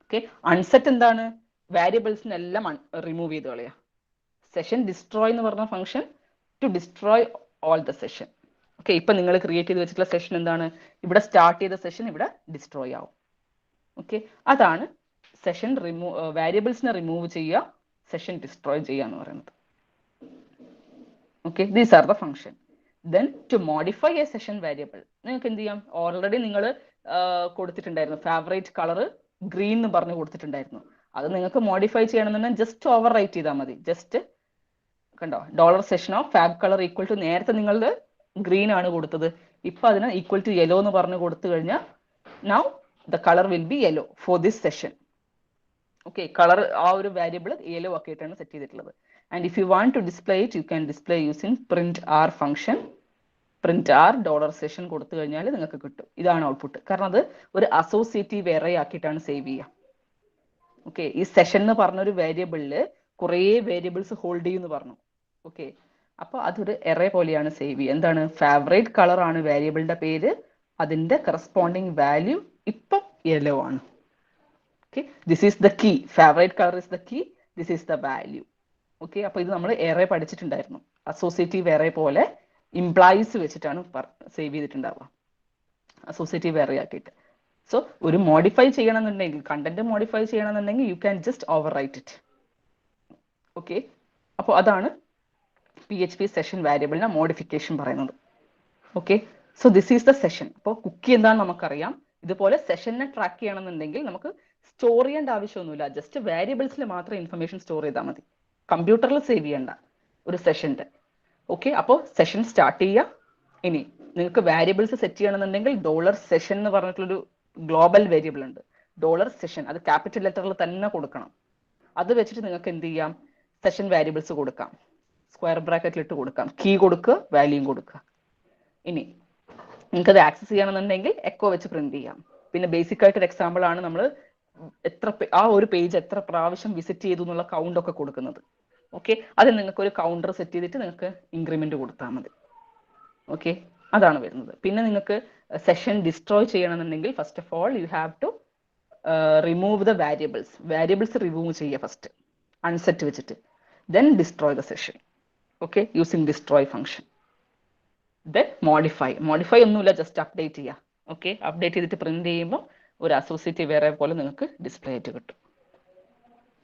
ഓക്കെ, അൺസെറ്റ് എന്താണ്, വേരിയബിൾസിനെല്ലാം റിമൂവ് ചെയ്ത് കളയുക. സെഷൻ ഡിസ്ട്രോയ് എന്ന് പറഞ്ഞ function to destroy all the session. Okay, ഇപ്പൊ നിങ്ങൾ ക്രിയേറ്റ് ചെയ്ത് വെച്ചിട്ടുള്ള സെഷൻ എന്താണ്, ഇവിടെ സ്റ്റാർട്ട് ചെയ്ത സെഷൻ ഇവിടെ ഡിസ്ട്രോയ് ആവും. ഓക്കെ, അതാണ് സെഷൻ വേരിയബിൾസിനെ റിമൂവ് ചെയ്യുക, സെഷൻ ഡിസ്ട്രോയ് ചെയ്യുക എന്ന് പറയുന്നത്. Okay, these are the function. Then to modify a session variable നിങ്ങൾക്ക് എന്ത് ചെയ്യാം, ഓൾറെഡി നിങ്ങൾ കൊടുത്തിട്ടുണ്ടായിരുന്നു ഫേവറേറ്റ് കളർ ഗ്രീൻ എന്ന് പറഞ്ഞ് കൊടുത്തിട്ടുണ്ടായിരുന്നു. അത് നിങ്ങൾക്ക് മോഡിഫൈ ചെയ്യണമെന്നുണ്ടെങ്കിൽ ജസ്റ്റ് ഓവർ റൈറ്റ് ചെയ്താൽ മതി. ജസ്റ്റ് കണ്ടോ, $session of fav colour equal to, നേരത്തെ നിങ്ങൾ ഗ്രീൻ ആണ് കൊടുത്തത്, ഇപ്പൊ അതിന് ഈക്വൽ ടു യെല്ലോ എന്ന് പറഞ്ഞ് കൊടുത്തു കഴിഞ്ഞാൽ now the colour will be yellow for this session. Okay, colour ആ ഒരു വേരിയബിൾ യെല്ലോ ആക്കിയിട്ടാണ് സെറ്റ് ചെയ്തിട്ടുള്ളത്. And if you want to display it you can display using printr function. printr $session കൊടുത്തു കഴിഞ്ഞാൽ നിങ്ങൾക്ക് കിട്ടും. ഇതാണ് ഔട്ട്പുട്ട്. കാരണം അത് ഒരു അസോസിയേറ്റീവ് എറേ ആക്കിയിട്ടാണ് സേവ് ചെയ്യുക. ഓക്കെ, ഈ സെഷൻ എന്ന് പറഞ്ഞൊരു വേരിയബിളിൽ കുറേ വേരിയബിൾസ് ഹോൾഡ് ചെയ്യുമെന്ന് പറഞ്ഞു. ഓക്കെ, അപ്പൊ അതൊരു എറേ പോലെയാണ് സേവ് ചെയ്യുക. എന്താണ്, ഫേവറേറ്റ് കളർ ആണ് വേരിയബിളിന്റെ പേര്, അതിന്റെ കറസ്പോണ്ടിങ് വാല്യൂ ഇപ്പം യെല്ലോ ആണ്. Okay, this is the key, favourite colour is the key, this is the value. Okay, അപ്പൊ ഇത് നമ്മൾ എറേ പഠിച്ചിട്ടുണ്ടായിരുന്നു. അസോസിയേറ്റീവ് എറേ പോലെ ഇംപ്ലൈസ് വെച്ചിട്ടാണ് സേവ് ചെയ്തിട്ടുണ്ടാവുക, അസോസിയേറ്റീവ് എറേ ആക്കിയിട്ട്. സോ ഒരു മോഡിഫൈ ചെയ്യണമെന്നുണ്ടെങ്കിൽ, കണ്ടന്റ് മോഡിഫൈ ചെയ്യണമെന്നുണ്ടെങ്കിൽ you can just overwrite it. Okay, അപ്പോൾ അതാണ് PHP സെഷൻ വേരിയബിളിന്റെ മോഡിഫിക്കേഷൻ പറയുന്നത്. Okay, so this is the session. അപ്പോൾ കുക്കി എന്താണെന്ന് നമുക്കറിയാം. ഇതുപോലെ സെഷനെ ട്രാക്ക് ചെയ്യണമെന്നുണ്ടെങ്കിൽ നമുക്ക് സ്റ്റോർ ചെയ്യേണ്ട ആവശ്യമൊന്നുമില്ല, ജസ്റ്റ് വേരിയബിൾസിൽ മാത്രം ഇൻഫർമേഷൻ സ്റ്റോർ ചെയ്താൽ മതി, കമ്പ്യൂട്ടറിൽ സേവ് ചെയ്യേണ്ട ഒരു സെഷന്റെ. ഓക്കെ, അപ്പോൾ സെഷൻ സ്റ്റാർട്ട് ചെയ്യുക. ഇനി നിങ്ങൾക്ക് വേരിയബിൾസ് സെറ്റ് ചെയ്യണമെന്നുണ്ടെങ്കിൽ $സെഷൻ എന്ന് പറഞ്ഞിട്ടുള്ളൊരു ഗ്ലോബൽ വേരിയബിൾ ഉണ്ട്, $session, അത് ക്യാപിറ്റൽ ലെറ്ററിൽ തന്നെ കൊടുക്കണം. അത് വെച്ചിട്ട് നിങ്ങൾക്ക് എന്ത് ചെയ്യാം, സെഷൻ വാരിയബിൾസ് കൊടുക്കാം, സ്ക്വയർ ബ്രാക്കറ്റിൽ ഇട്ട് കൊടുക്കാം, കീ കൊടുക്കുക, വാല്യൂം കൊടുക്കുക. ഇനി നിങ്ങൾക്ക് അത് ആക്സസ് ചെയ്യണമെന്നുണ്ടെങ്കിൽ എക്കോ വെച്ച് പ്രിന്റ് ചെയ്യാം. പിന്നെ ബേസിക് ആയിട്ടൊരു എക്സാമ്പിൾ ആണ് നമ്മൾ ആ ഒരു പേജ് എത്ര പ്രാവശ്യം വിസിറ്റ് ചെയ്തു എന്നുള്ള കൗണ്ട് ഒക്കെ കൊടുക്കുന്നത്. ഓക്കെ, അത് നിങ്ങൾക്ക് ഒരു കൗണ്ടർ സെറ്റ് ചെയ്തിട്ട് നിങ്ങൾക്ക് ഇൻക്രിമെന്റ് കൊടുത്താൽ മതി. ഓക്കെ, അതാണ് വരുന്നത്. പിന്നെ നിങ്ങൾക്ക് സെഷൻ ഡിസ്ട്രോയ് ചെയ്യണമെന്നുണ്ടെങ്കിൽ first of all you have to remove the variables remove ചെയ്യുക ഫസ്റ്റ് അൺസെറ്റ് വെച്ചിട്ട്, then destroy the session. Okay, using destroy function. Then modify ഒന്നുമില്ല, ജസ്റ്റ് അപ്ഡേറ്റ് ചെയ്യുക. ഓക്കെ, അപ്ഡേറ്റ് ചെയ്തിട്ട് പ്രിന്റ് ചെയ്യുമ്പോൾ ഒരു അസോസിയേറ്റീവ് വേറെ പോലെ നിങ്ങൾക്ക് ഡിസ്പ്ലേ ആയിട്ട് കിട്ടും.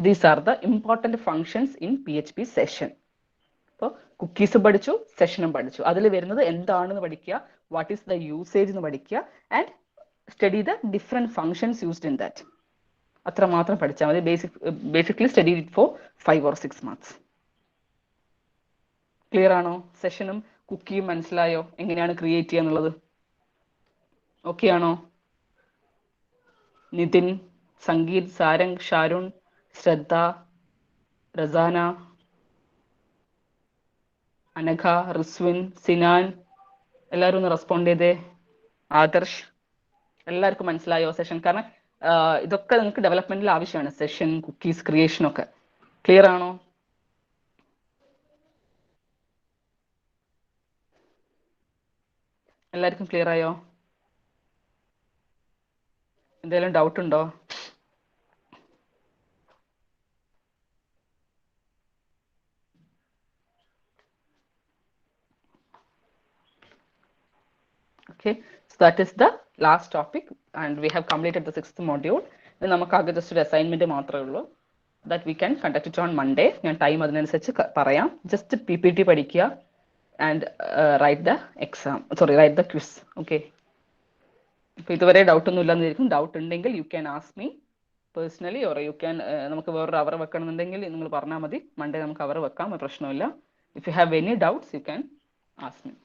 These are the important functions in PHP session. അപ്പോൾ കുക്കീസ് പഠിച്ചു, സെഷനും പഠിച്ചു. അതിൽ വരുന്നത് എന്താണെന്ന് പഠിക്കുക, വാട്ട് ഈസ് ദ യൂസേജ് എന്ന് പഠിക്കുക, and study the different functions used in that. അത്ര മാത്രം പഠിച്ചാൽ മതി. Basically study it for 5 or 6 months. Clear ആണോ? സെഷനും കുക്കിയും മനസ്സിലായോ എങ്ങനെയാണ് ക്രിയേറ്റ് ചെയ്യുക എന്നുള്ളത്? ഓക്കെ ആണോ? നിതിൻ, സംഗീത്, സാരംഗ്, ഷാരുൺ, ശ്രദ്ധ, റസാന, അനഘ, റിസ്വിൻ, സിനാൻ, എല്ലാവരും ഒന്ന് റെസ്പോണ്ട് ചെയ്തേ. ആദർശ്, എല്ലാവർക്കും മനസ്സിലായോ സെഷൻ? കാരണം ഇതൊക്കെ നിങ്ങൾക്ക് ഡെവലപ്മെന്റിൽ ആവശ്യമാണ്, സെഷൻ, കുക്കീസ്, ക്രിയേഷൻ ഒക്കെ. ക്ലിയർ ആണോ? എല്ലാവർക്കും ക്ലിയർ ആയോ? എന്തെങ്കിലും ഡൗട്ട് ഉണ്ടോ? Okay, so that is the last topic and we have completed the 6th module. Then നമുക്കാകെ just ഒരു assignment മാത്രമേ ഉള്ളൂ, that we can conduct it on Monday. ഞാൻ ടൈം അതിനനുസരിച്ച് പറയാം. ജസ്റ്റ് PPT പഠിക്കുക and write the exam, write the quiz. Okay, ഇപ്പോൾ ഇതുവരെ doubt ഒന്നും ഇല്ലെന്നിരിക്കും. ഡൗട്ട് ഉണ്ടെങ്കിൽ you can ask me personally, or you can നമുക്ക് വേറൊരു അവർ വെക്കണമെന്നുണ്ടെങ്കിൽ നിങ്ങൾ പറഞ്ഞാൽ മതി. മൺഡേ നമുക്ക് അവർ വെക്കാം, പ്രശ്നമില്ല. If you have any doubts you can ask me.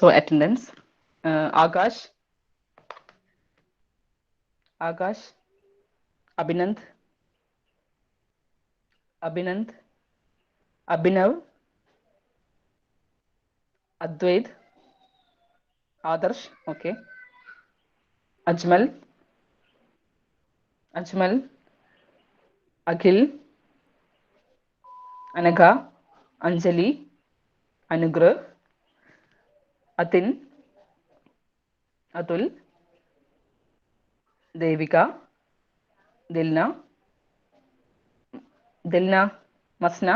So attendance, Akash, Abhinand, Abhinav, Advait, Adarsh, okay, Ajmal, Akhil, Anagha, Anjali, Anugrah, Atin, Atul, Devika, Dilna, Masna,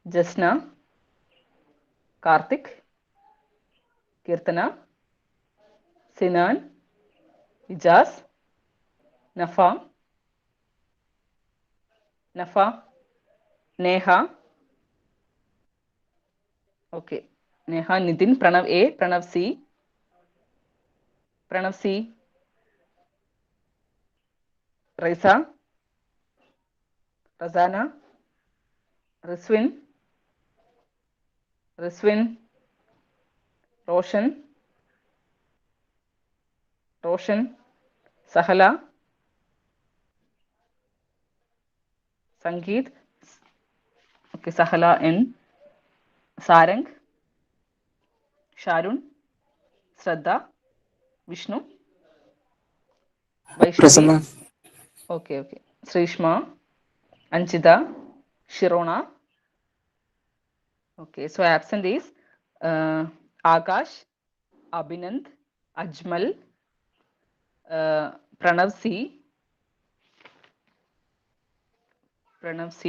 Jasna, Karthik, Kirtana, Sinan, Ijaz, Nafa, Neha, okay, Neha, Nitin, Pranav A, Pranav C, Raisa, Razana, Riswin, Roshan, Sahala, Sangeet, okay, Sahala N, Sarang, Sharun, Shraddha, Vishnu, Vaishnavi, okay, Srishma, Anchita, Shirona, okay. So absent is Akash, Abhinand, Ajmal, Pranav C,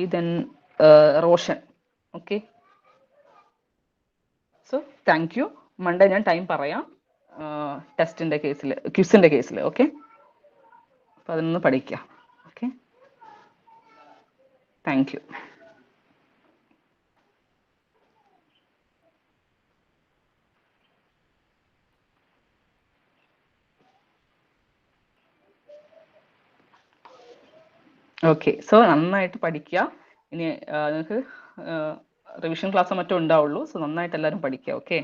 then Roshan. Okay. So thank you. Monday ഞാൻ time പറയാം ടെസ്റ്റിൻ്റെ കേസിൽ, ക്വിസിൻ്റെ കേസിൽ. Okay, അപ്പോൾ അതൊന്ന് പഠിക്കുക. Okay, thank you. Okay, so നന്നായിട്ട് പഠിക്കുക. ഇനി നിങ്ങൾക്ക് റിവിഷൻ ക്ലാസ് മറ്റും ഉണ്ടാവുള്ളൂ. സോ നന്നായിട്ട് എല്ലാവരും പഠിക്കുക. ഓക്കെ.